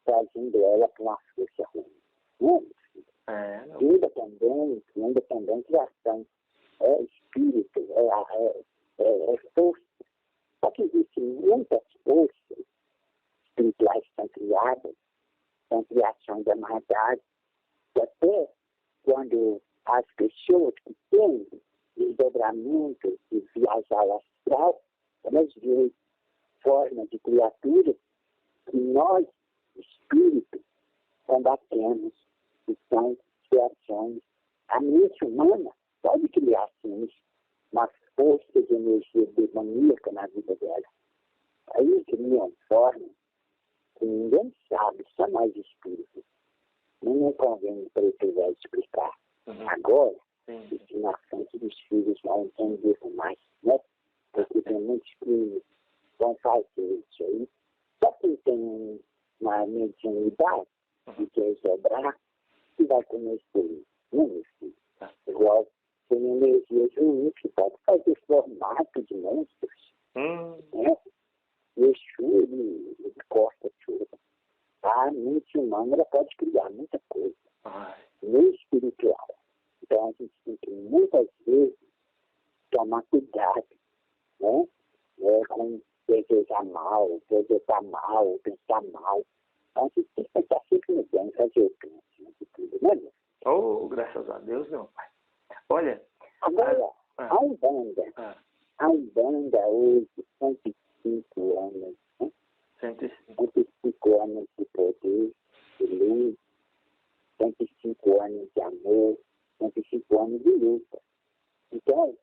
trazendo ela para uma força ruim. Não, Não. Ainda também criação, é espírito, é força. Só que existem muitas forças espirituais que são criadas, são criação da maldade, e até quando as pessoas que têm desdobramento de viajar astral, elas veem formas de criaturas que nós, espíritos, combatemos, que são criações. A mente humana pode criar, sim, uma força de energia demoníaca na vida dela. Aí criam formas que ninguém sabe, só nós espíritos. Não convém para esse velho explicar. Agora, se na frente dos filhos vão entender mais, né? Porque tem muitos que vão fazer isso aí. Só quem tem uma mediunidade e quer dobrar, que vai conhecer isso. Não é isso? Igual tem energias ruins que pode fazer formato de monstros. Né? E o Exu, ele corta tudo. A mente humana ela pode criar muita coisa. No espiritual. Então a gente tem que muitas vezes tomar cuidado, né? Com desejar mal, projetar mal, pensar mal. Então a gente tem que pensar sempre no bem, fazer o bem, acima de tudo, né? Oh, graças a Deus, meu pai. Olha. Agora, a Umbanda hoje, 105 anos, né? 105 anos de poder, de luz, 105 anos de amor, 105 anos de luta. Então,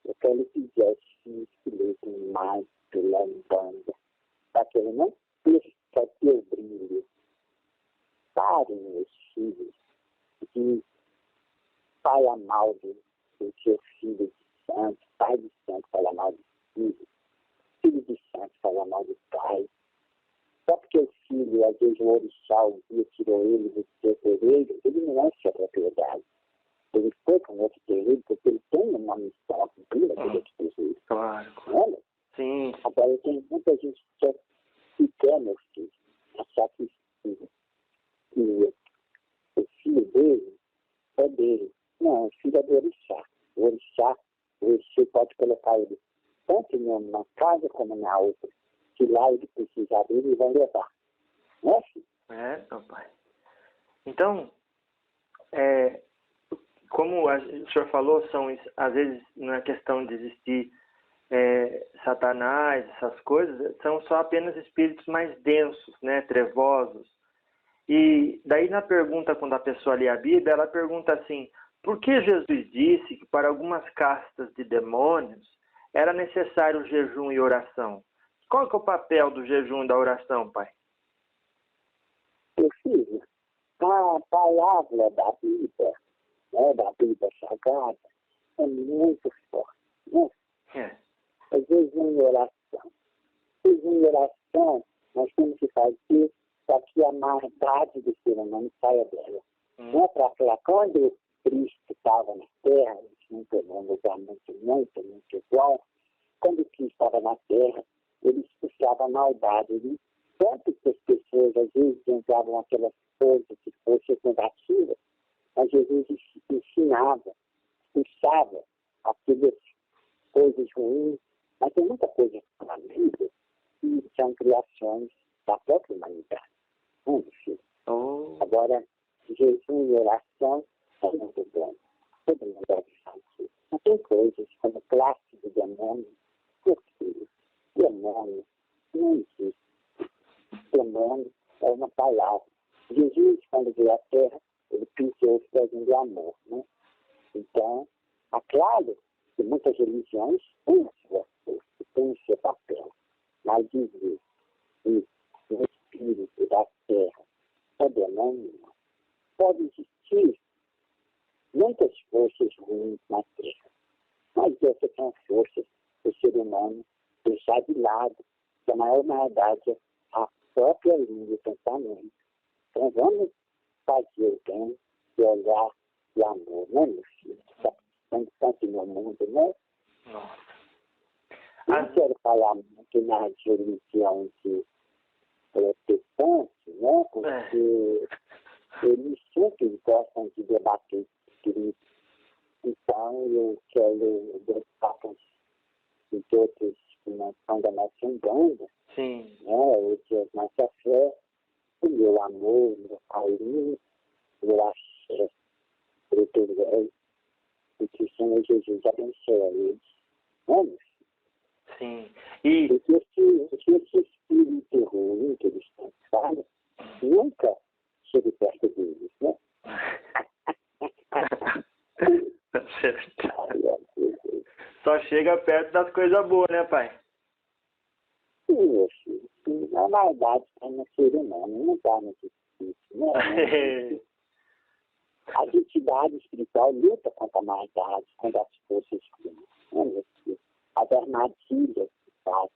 eu quero que Jessie que lutem mais pela Umbanda, para que ele não perca teu brilho. Parem, meus filhos, de falar mal do seu filho de santo, pai de santo falar mal do filho de santo falar mal do pai. Só porque o filho, às vezes o orixá, o dia tirou ele do seu terreiro, ele não é sua propriedade. Ele foi com outro terreiro porque ele tem uma missão a cumprir aquele outro terreiro. Claro. Olha? Sim. Agora tem muita gente que quer, meu filho, achar que o filho dele é dele. Não, o filho é do orixá. O orixá, você pode colocar ele tanto numa casa como na outra. Que lá ele precisar dele, ele vai levar. Não é assim? Meu pai. Então, como o senhor falou, às vezes não é questão de existir Satanás, essas coisas, são só apenas espíritos mais densos, né, trevosos. E daí na pergunta, quando a pessoa lê a Bíblia, ela pergunta assim, por que Jesus disse que para algumas castas de demônios era necessário jejum e oração? Qual que é o papel do jejum e da oração, pai? Meu filho, a palavra da Bíblia, né, da Bíblia Sagrada, é muito forte. Né? É jejum e oração. Jejum e oração, nós temos que fazer para que a maldade do ser humano saia dela. Não é para falar, quando Cristo estava na Terra, muito num lugar muito bom, quando Cristo estava na Terra, ele expulsava a maldade. Ele, tanto que as pessoas, às vezes, entravam aquelas coisas que fossem negativas, mas Jesus ensinava, expulsava aquelas coisas ruins. Mas tem muita coisa na Bíblia que são criações da própria humanidade. Agora, jejum e oração é muito bom. Todo mundo deve fazer. Não tem coisas como classe de demônio. Porque demônio não existe. Demônio é uma palavra. Jesus, quando veio à Terra, ele pisou os pés de amor. Né? Então, é claro que muitas religiões têm a sua força, têm o seu papel. Mas dizer que o espírito da Terra é demônio, pode existir muitas forças ruins na Terra. Mas essas são forças do ser humano deixar de lado, que a maior maldade é a própria linha de pensamento. Então vamos fazer o bem e olhar o amor, né, meu filho? Está tanto no mundo, né? Nossa. não quero falar muito na religião de protestante, né? Porque eles sempre gostam de debater Cristo. Então, eu quero deixar com os outros que não são da nossa Umbanda, Sim. né? O Deus Nossa Fé, o meu amor, o meu carinho, o meu axé, preto velho, e que o Senhor Jesus abençoe eles. Vamos? Sim. E Porque esse espírito ruim que eles pensaram, nunca chega perto deles, né? Tá certo. Só chega perto das coisas boas, né, pai? Sim, filho. Na maldade está no ser humano, não está no espírito, né? A entidade espiritual luta contra a maldade, contra as forças ruins, né, meu filho? As armadilhas que fazem,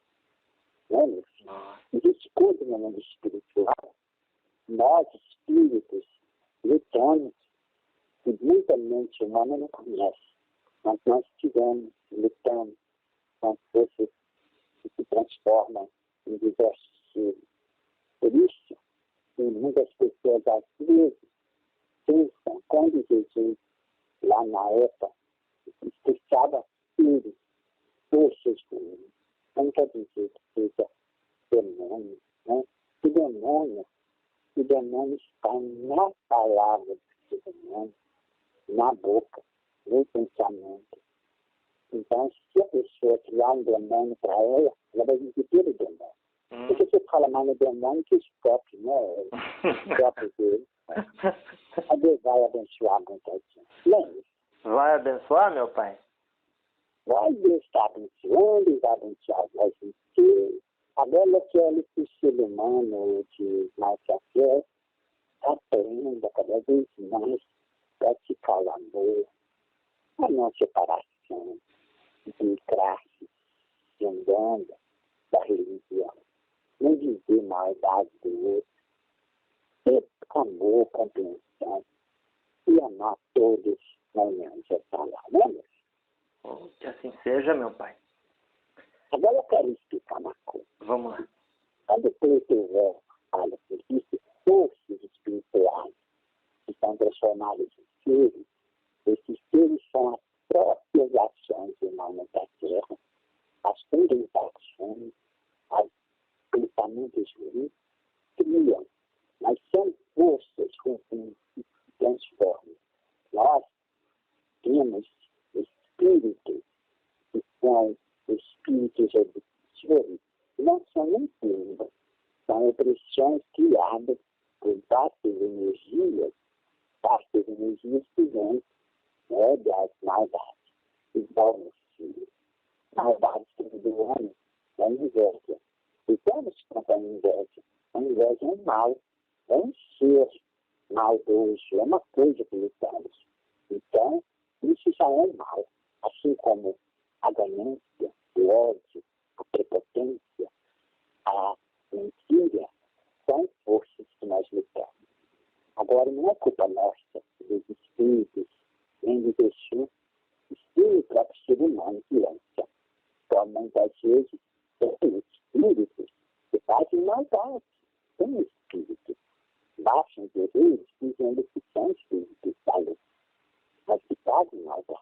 né, meu filho? Existe coisa no mundo espiritual. Nós, espíritos, lutamos, que muita mente humana não conhece. Mas nós estivemos lutando com forças que se transformam em diversos seres. Por isso, que muitas pessoas, às vezes, pensam, quando Jesus, lá na época, expulsava seres, forças ruins, não quer dizer que seja demônio, né? O demônio está na palavra do demônio, na boca, no pensamento. Então, se a pessoa criar um demônio para ela, ela vai viver pelo demônio. Porque você fala mais no demônio que escope, né? Escope dele. A Deus vai abençoar muita gente. Lembre-se. Vai abençoar, meu pai? Vai Deus estar abençoando, vai abençoar nós inteiros. Agora eu quero que o ser humano de nossa fé aprenda cada vez mais a praticar o amor, a não separação de classes, de umbanda, da religião. Não dizer maldade do outro. Ter amor, compreensão e amar todos na união de falar, né, meu filho? Que assim seja, meu pai. Agora eu quero explicar uma coisa. Vamos lá. Quando o Preto fala que existem forças espirituais que são transformadas em seres, esses seres são as próprias ações humanas da Terra, as tendências, os pensamentos ruins, criam, mas são forças ruins que se transformam. Nós temos espíritos que são espíritos obsessores, não são mentiras, são opressões criadas por vastas energias que vêm, né, das maldades. Igual nos filhos. Maldades do homem é inveja. E vamos contra a inveja. A inveja é um mal, é um ser maldoso, é uma coisa que lutamos. Então, isso já é mal. Assim como a ganância, o ódio, a prepotência, a mentira, são forças que nós lutamos. Agora, não é culpa nossa, dos espíritos, nem do Exu, o próprio ser humano que lança. Então, muitas vezes, tem espíritos que fazem maldade. Tem espíritos. Baixam guerreiros dizendo que são espíritos da luz, mas que fazem maldade.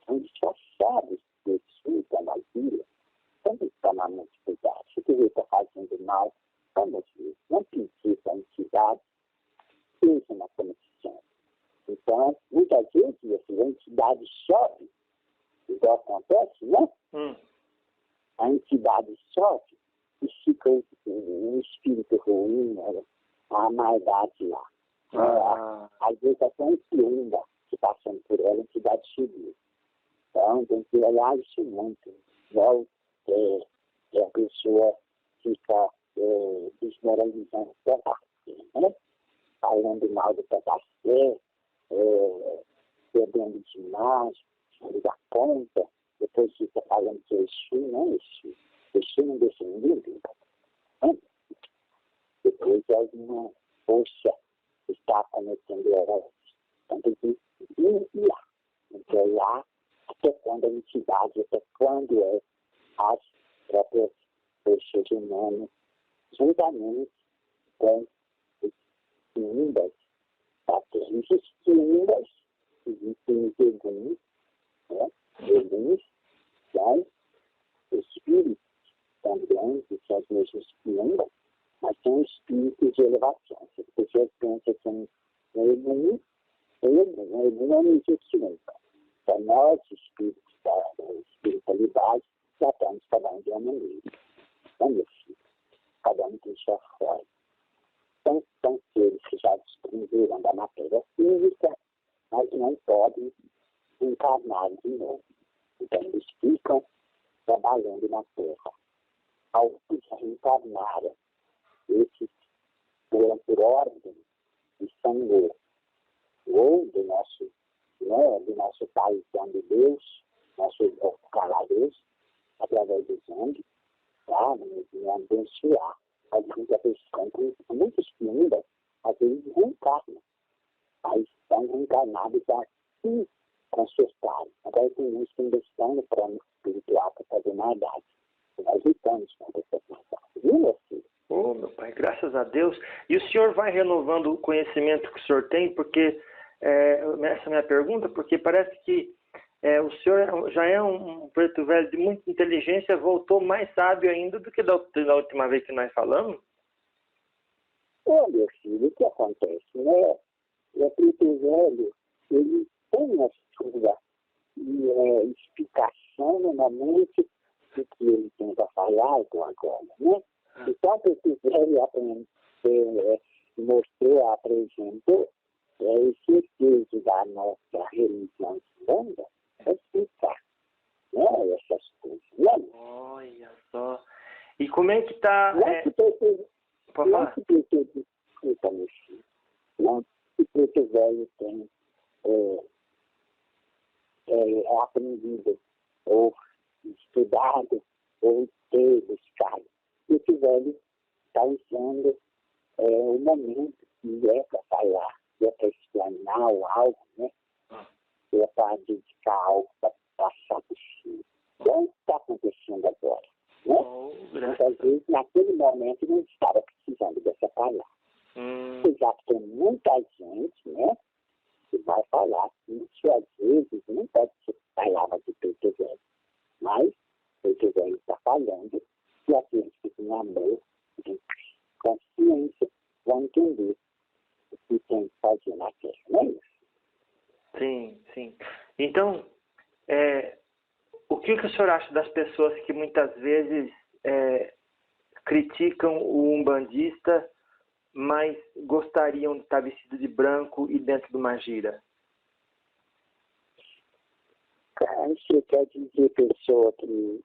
São disfarçados de Exu, da magia. Temos que tomar muito cuidado. Se você está fazendo mal, vamos ver. Não pedir a entidade, seja na conexão. Então, muitas vezes, a entidade sobe, igual acontece, né? A entidade sobe e fica um espírito ruim, né? A maldade lá. Às vezes até um quiumba que passando por ela, a entidade subiu. Então, tem que olhar isso muito. Igual a pessoa fica desmoralizando o pedaço, né? Falando mal do pedaço, bebendo demais, falando da conta, depois fica falando que é Exu, não é Exu. Exu não deixa ninguém vivo. Depois alguma força está cometendo erros. Então tem que vigiar. Então lá, até quando a entidade, até quando é as próprias pessoas humanas, juntamente com os quimbas. Existem quimbas, existem legumes, né? Legumes são espíritos também, que são os mesmos quimbas, mas são espíritos de elevação. As pessoas pensam que um legume não existe nunca. Então, nós, espíritos da espiritualidade, tratamos cada um de uma maneira. Então, meu filho, cada um tem sua forma. São seres que já desprenderam da matéria física, mas não podem encarnar de novo. Então, eles ficam trabalhando na Terra. Ao que reencarnaram, esses foram por ordem de Senhor, ou do nosso Pai, de Deus, nosso Deus, através dos anjos, tá? Me abençoar. Mas muitas vezes, muitos quimbas, às vezes reencarnam, mas estão reencarnados para se consertarem. Agora tem uns que ainda estão no plano espiritual para fazer maldade. Nós lutamos contra essa maldade. Viu, meu filho? Oh, meu pai, graças a Deus. E o senhor vai renovando o conhecimento que o senhor tem, porque essa é a minha pergunta, porque parece que o senhor já é um preto velho de muita inteligência, voltou mais sábio ainda do que da última vez que nós falamos. Ô, meu filho, o que acontece, né? O preto velho, ele tem a sua explicação no momento de que ele tenta falhar com agora, né? Então, o preto velho mostrou, apresentou, esse efeito da nossa religião banda, é explicar, né, essas coisas, né? Olha só. E como é que está... Não se preto velho tem aprendido, ou estudado, ou ter buscado. Preto velho está usando o momento que é para falar, que é para explanar algo, né? Que é para dedicar algo para passar por cima. Então, o que está acontecendo agora? Né? Muitas vezes, naquele momento, não estava precisando dessa palavra. Já que tem muita gente, né, que vai falar que isso, às vezes, não pode ser palavra de preto velho. Mas, preto velho está falando que aqueles que têm amor, têm consciência, vão entender o que tem que fazer na Terra, não é isso? Sim, sim. Então, o que o senhor acha das pessoas que muitas vezes criticam o umbandista, mas gostariam de estar vestido de branco e dentro de uma gira? Você quer dizer pessoa que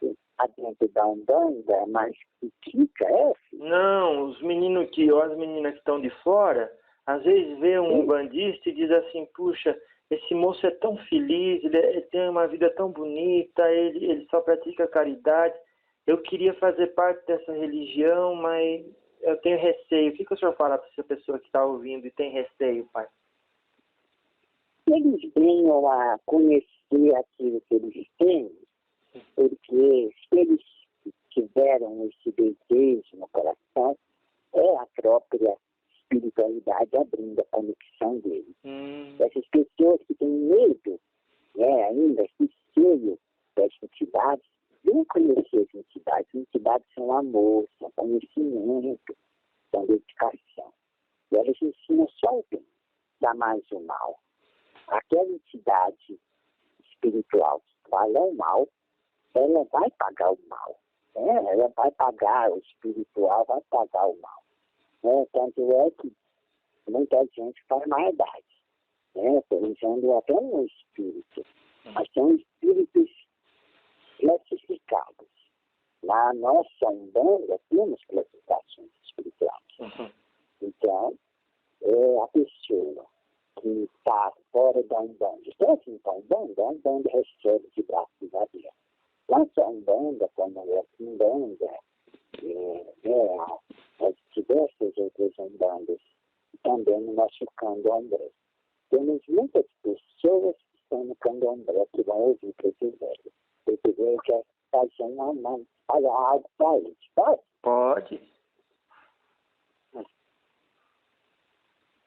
está dentro da Umbanda, mas critica, Não, os meninos ou as meninas que estão de fora, às vezes vê um umbandista e diz assim, puxa, esse moço é tão feliz, ele tem uma vida tão bonita, ele só pratica caridade. Eu queria fazer parte dessa religião, mas eu tenho receio. O que o senhor fala para essa pessoa que está ouvindo e tem receio, pai? Eles venham a conhecer aquilo que eles têm, porque se eles tiveram esse desejo no coração, é a própria espiritualidade abrindo a conexão deles. Essas pessoas que têm medo, né, ainda receio das entidades, vêm conhecer as entidades. As entidades são amor, são conhecimento, são dedicação. E elas ensinam só o bem, jamais o mal. Aquela entidade espiritual que fala o mal, ela vai pagar o mal. Ela vai pagar, o espiritual vai pagar o mal. Tanto é que muita gente faz maldade, pensando até no espírito. Mas são espíritos classificados. Na nossa Umbanda temos classificações espirituais. Então, a pessoa que está fora da Umbanda, dentro da Umbanda, a Umbanda recebe de braços abertos. Nossa Umbanda, como é a Umbanda, as diversas outras Umbandas, também no nosso candomblé. Temos muitas pessoas que estão no candomblé que vão ouvir Preto Velho. Preto Velho quer fazer uma mão, falar algo para eles, pode? Pode.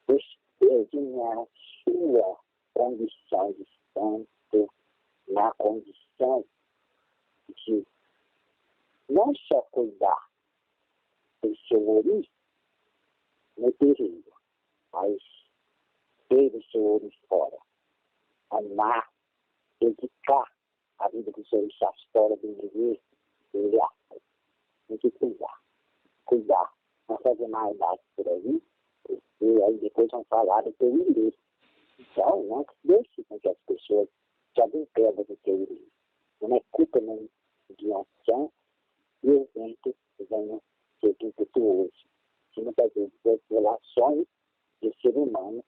Esteja na sua condição de santo, na condição de não só cuidar do seu ouriço no terreiro, mas ter o seu ouriço fora, amar, dedicar a vida dos orixás fora do viver, tem que cuidar, não fazer maldade por aí, e aí depois vão falar do teu ilícito. Então, não deixe com que as pessoas joguem pedra do teu ilícito. Não é culpa nem de ação e o evento venha ser impetuoso. Se muitas vezes as relações do ser humano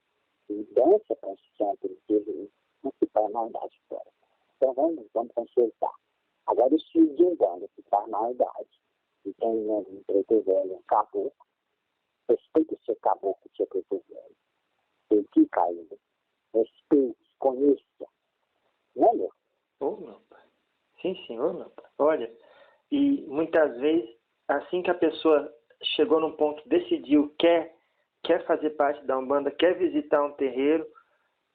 e dança consciente do teu ilícito, não se faz maldade fora. Então vamos consertar. Agora os filhos de um bando que faz maldade e tem um preto velho, um caboclo, respeite o seu caboclo, o seu preto velho. Dedica a ele. Respeite, conheça. Não é, meu? Ô, meu pai. Sim, senhor, meu pai. Olha, e muitas vezes, assim que a pessoa chegou num ponto, decidiu, quer fazer parte da Umbanda, quer visitar um terreiro,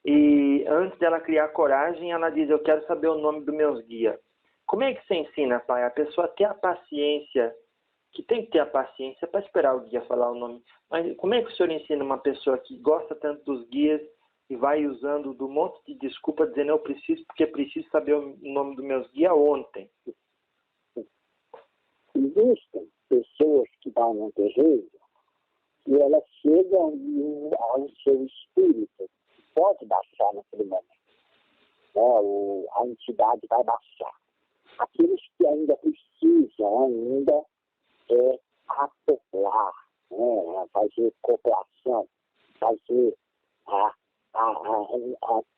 e antes dela criar coragem, ela diz, eu quero saber o nome dos meus guias. Como é que você ensina, pai? A pessoa ter a paciência, que tem que ter a paciência para esperar o guia falar o nome. Mas como é que o senhor ensina uma pessoa que gosta tanto dos guias e vai usando do monte de desculpa, dizendo eu preciso, porque preciso saber o nome dos meus guias ontem? Existem pessoas que vão no terreiro e elas chegam ao seu espírito, pode baixar naquele momento. A entidade vai baixar. Aqueles que ainda precisam acoplar, fazer cooperação, fazer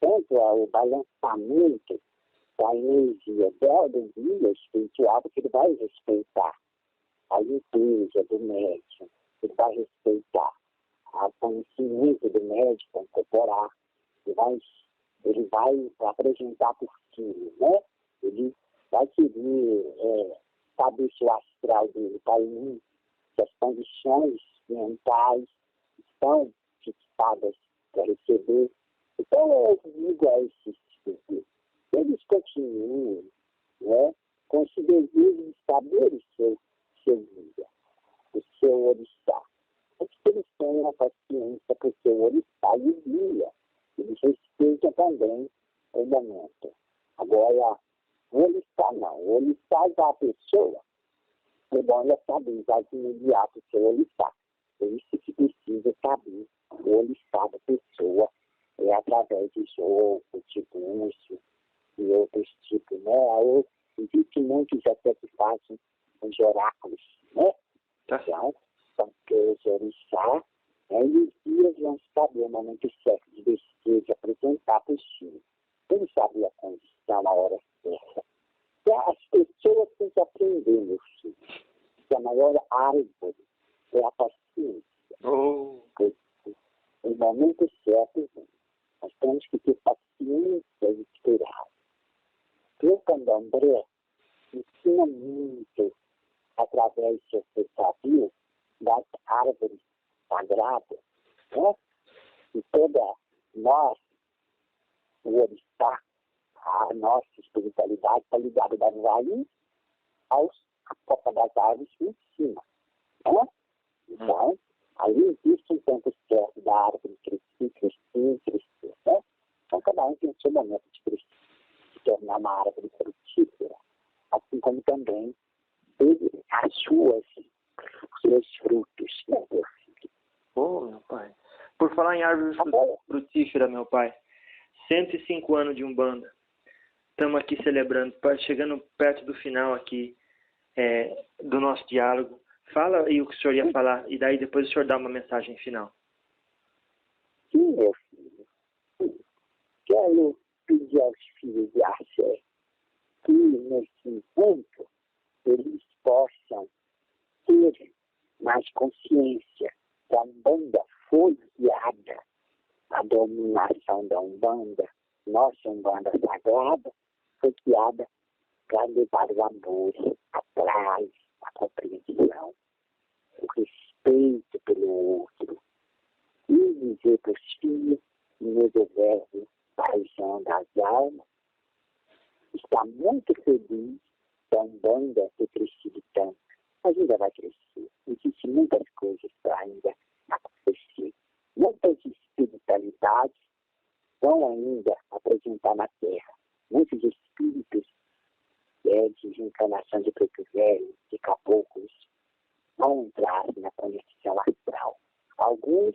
tanto o balançamento da energia do guia espiritual, porque ele vai respeitar a liturgia do médium, ele vai respeitar o conhecimento do médico corporal, ele vai apresentar por si, né? Ele vai querer saber se o astral dele está limpo, se as condições mentais estão fixadas para receber. Então, eu digo a esses espíritos, eles continuam, né, com esse desejo de saber o seu guia, o seu orixá. É que eles tenham a paciência para o seu orixá e o guia. Eles respeitam também o momento. Agora, o orixá não. O orixá da pessoa, é bom ela saber já de imediato o seu orixá. Por isso que precisa saber o orixá da pessoa através de jogo, de búzio e outros tipos, né? Existem muitos até que fazem os oráculos, né? Então, são os orixás, e os dias vão saber o momento certo de vestir, de apresentar para os filhos. Eles sabem a condição, a hora certa. E as pessoas têm que aprender, meu filho, que a maior árvore é a paciência. O momento certo, nós temos que ter paciência e esperar. O candomblé ensina muito, através do seu sabio, das árvores sagradas, né? E toda nós, o orixá, a nossa espiritualidade está ligada das raízes à copa das árvores em cima, né? Então, ali existe um tempo certo da árvore crescer, né? Então, cada um tem o seu momento de crescer, de tornar uma árvore frutífera, assim como também teve os seus frutos, né, meu filho? Meu pai. Por falar em árvore frutífera, meu pai, 105 anos de Umbanda. Estamos aqui celebrando, chegando perto do final aqui do nosso diálogo. Fala aí o que o senhor ia falar, e daí depois o senhor dá uma mensagem final. Sim, meu filho. Sim. Quero pedir aos filhos de Axé que, nesse encontro, eles possam ter mais consciência que a Umbanda foi guiada, a dominação da Umbanda, nossa Umbanda sagrada, foi guiada para levar o amor, a paz, a compreensão, o respeito pelo outro, e dizer para os filhos, no deserto, paixão das almas, está muito feliz da Umbanda ter crescido tanto. Ainda vai crescer. Existem muitas coisas para ainda acontecer. Muitas espiritualidades vão ainda apresentar na Terra. Muitos espíritos de reencarnação de preto velho, de caboclos, vão entrar na conexão astral. Alguns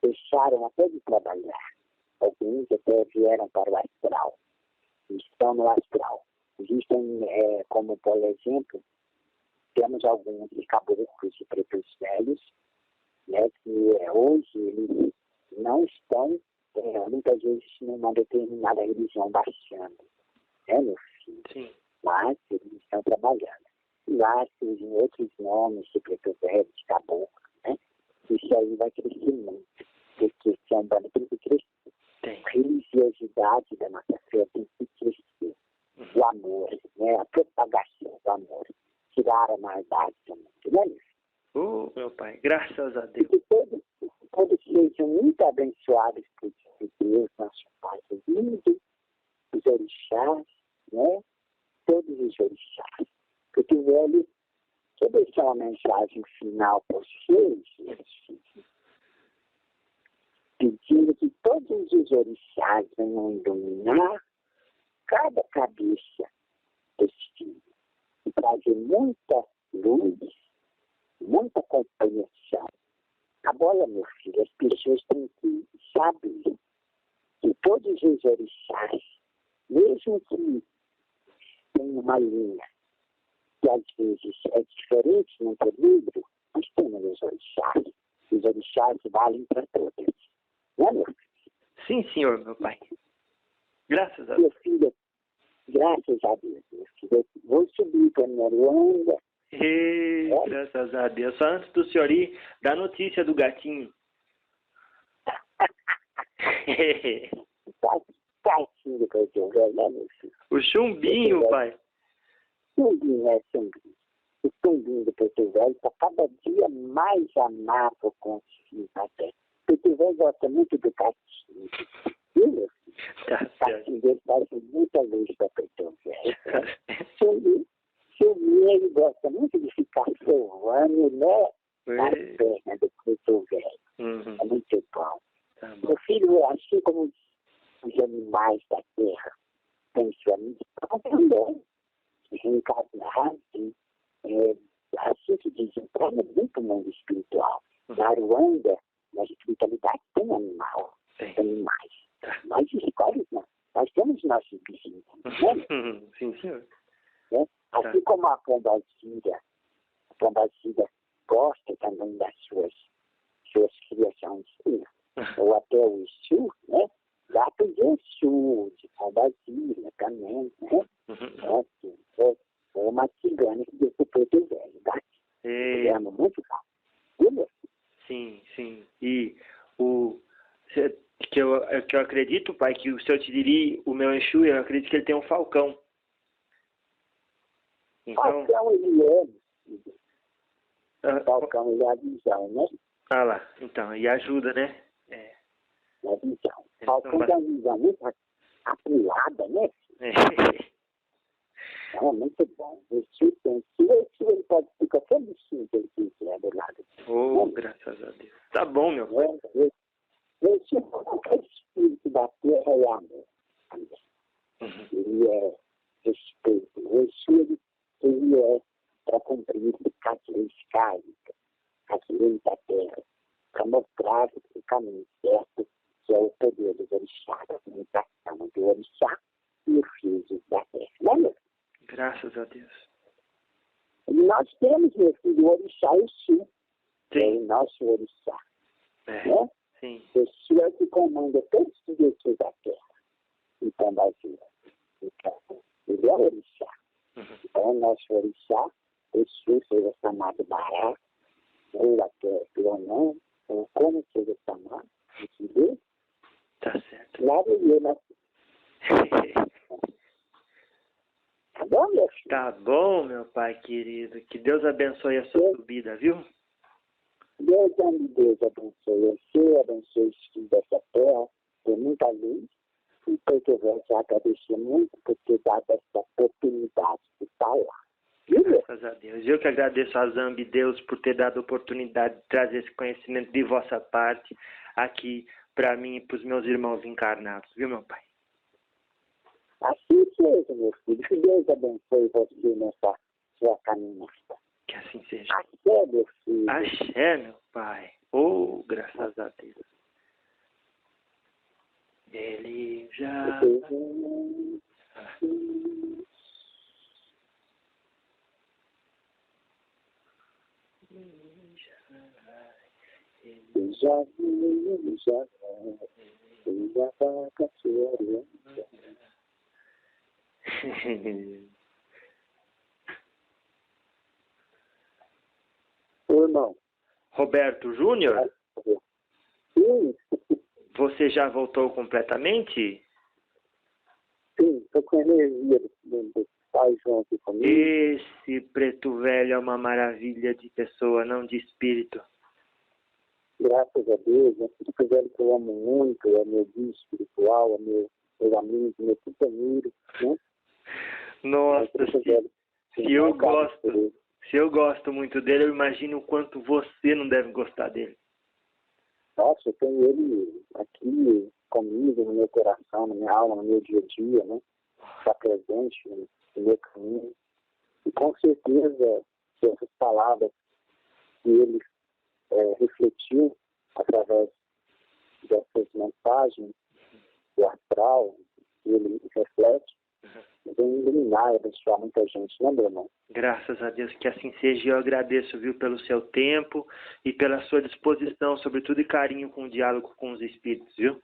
deixaram até de trabalhar. Alguns até vieram para o astral. Estão no astral. Existem, como por exemplo, temos alguns caboclos de pretos velhos, né, que hoje eles não estão, muitas vezes, numa determinada religião baixando, né, meu filho? Sim. Mas eles estão trabalhando. E lá surgem outros nomes de preto velho, de caboclo, né? Isso aí vai crescer muito, porque se a Umbanda tem que crescer. A religiosidade da nossa fé tem que crescer. O amor, né? A propagação do amor. Tirar a maldade do mundo, não é isso? Meu Pai, graças a Deus. Que todos sejam muito abençoados por Deus, nosso Pai querido, os orixás, né? Todos os orixás. Porque o velho quer deixar uma mensagem final para vocês, pedindo que todos os orixás venham iluminar cada cabeça desse filho e trazer muita luz, muita compreensão. Agora, meu filho, as pessoas têm que saber que todos os orixás, mesmo que tenham uma linha que às vezes é diferente no teu livro, nós temos os orixás. Os orixás valem para todos. Não é, meu filho? Sim, senhor, meu pai. Graças a Deus. Meu filho, graças a Deus, meu filho. Eu vou subir para a minha Ruanda. Graças a Deus. Só antes do senhor ir, dá notícia do gatinho. Gatinho para eu ver, né, meu filho? O chumbinho, pai. Chumbinho, chumbinho. O chumbinho do Preto Velho está cada dia mais amável com os filhos até. O Preto Velho gosta muito do gatinho. Viu, meu filho? O gatinho dele faz muita luz para Preto Velho. Chumbinho, ele gosta muito de ficar sovando, né? Na perna do Preto Velho. É muito bom. Tá bom. Meu filho, assim como os animais da terra têm sua missão também, reencarnar, assim que dizem, para muito mundo espiritual. Na Ruanda, na espiritualidade, tem animal, tem animais. Nós escolhemos, nós temos nossos vizinhos, né? Sim, senhor. Né? Assim como a pombazida gosta também das suas criações, ou até o Exu, né? Dá para o Exu, de pombazida também, né? Uma cigana que deu para o Preto Velho, tá? Ele ama muito rápido. Sim, sim. E que eu acredito, pai, que o senhor Tiriri, o meu Exu, eu acredito que ele tem um falcão. Então... Falcão, ele é. Falcão, ele é a visão, né? Ah lá, então, e ajuda, né? É a visão. Falcão tem a visão muito apurada, né? É muito bom. O Exu tem. Se o Exu, ele pode ficar qualquer bichinho que ele quiser do lado. Graças a Deus. Tá bom, meu pai. O Exu, qualquer espírito da terra é amor. Ele é respeito. O Exu, ele é para cumprir as leis kármicas, as leis da terra, para mostrar o caminho certo, que é o poder dos orixás, a comunicação do orixá e o fio da terra. Não é, meu? Graças a Deus. E nós temos, meu filho, o orixá e o Exu. Sim. É o nosso orixá. Né? Sim. O Exu é o que comanda todos os deuses da terra. Então, então, ele é o orixá. Então, o nosso orixá, o Exu seja chamado Bará, ou até Leonão, ou como seja chamado, entendeu? Tá certo. Lá ele é. Tá bom, meu Tá bom, meu pai querido. Que Deus abençoe a sua subida, viu? Deus abençoe você, abençoe os filhos dessa terra, tem muita luz. E porque eu vou te agradecer muito por ter dado essa oportunidade de falar. Graças a Deus. Eu que agradeço a Zambi Deus por ter dado a oportunidade de trazer esse conhecimento de vossa parte aqui para mim e para os meus irmãos encarnados, viu, meu pai? Assim seja, meu filho. Que Deus abençoe você nessa sua caminhada. Que assim seja. Axé, meu filho. Axé, meu pai. Oh, graças a Deus. Ele já... Ele já vai com a sua aliança. Ô, irmão. Roberto Júnior? Sim. Você já voltou completamente? Sim, estou com energia do pai João aqui comigo. Esse preto velho é uma maravilha de pessoa, não de espírito. Graças a Deus, é um preto velho que eu amo muito, é meu guia espiritual, é meu amigo, meu companheiro, né? Nossa, se eu gosto muito dele, eu imagino o quanto você não deve gostar dele. Nossa, eu tenho ele aqui comigo, no meu coração, na minha alma, no meu dia a dia, né? Está presente no meu caminho. E com certeza, essas palavras que ele refletiu através dessas mensagens do astral, que ele reflete, vem iluminar e abençoar muita gente, né, meu irmão? Graças a Deus, que assim seja. Eu agradeço, viu, pelo seu tempo e pela sua disposição, sobretudo, e carinho com o diálogo com os espíritos, viu?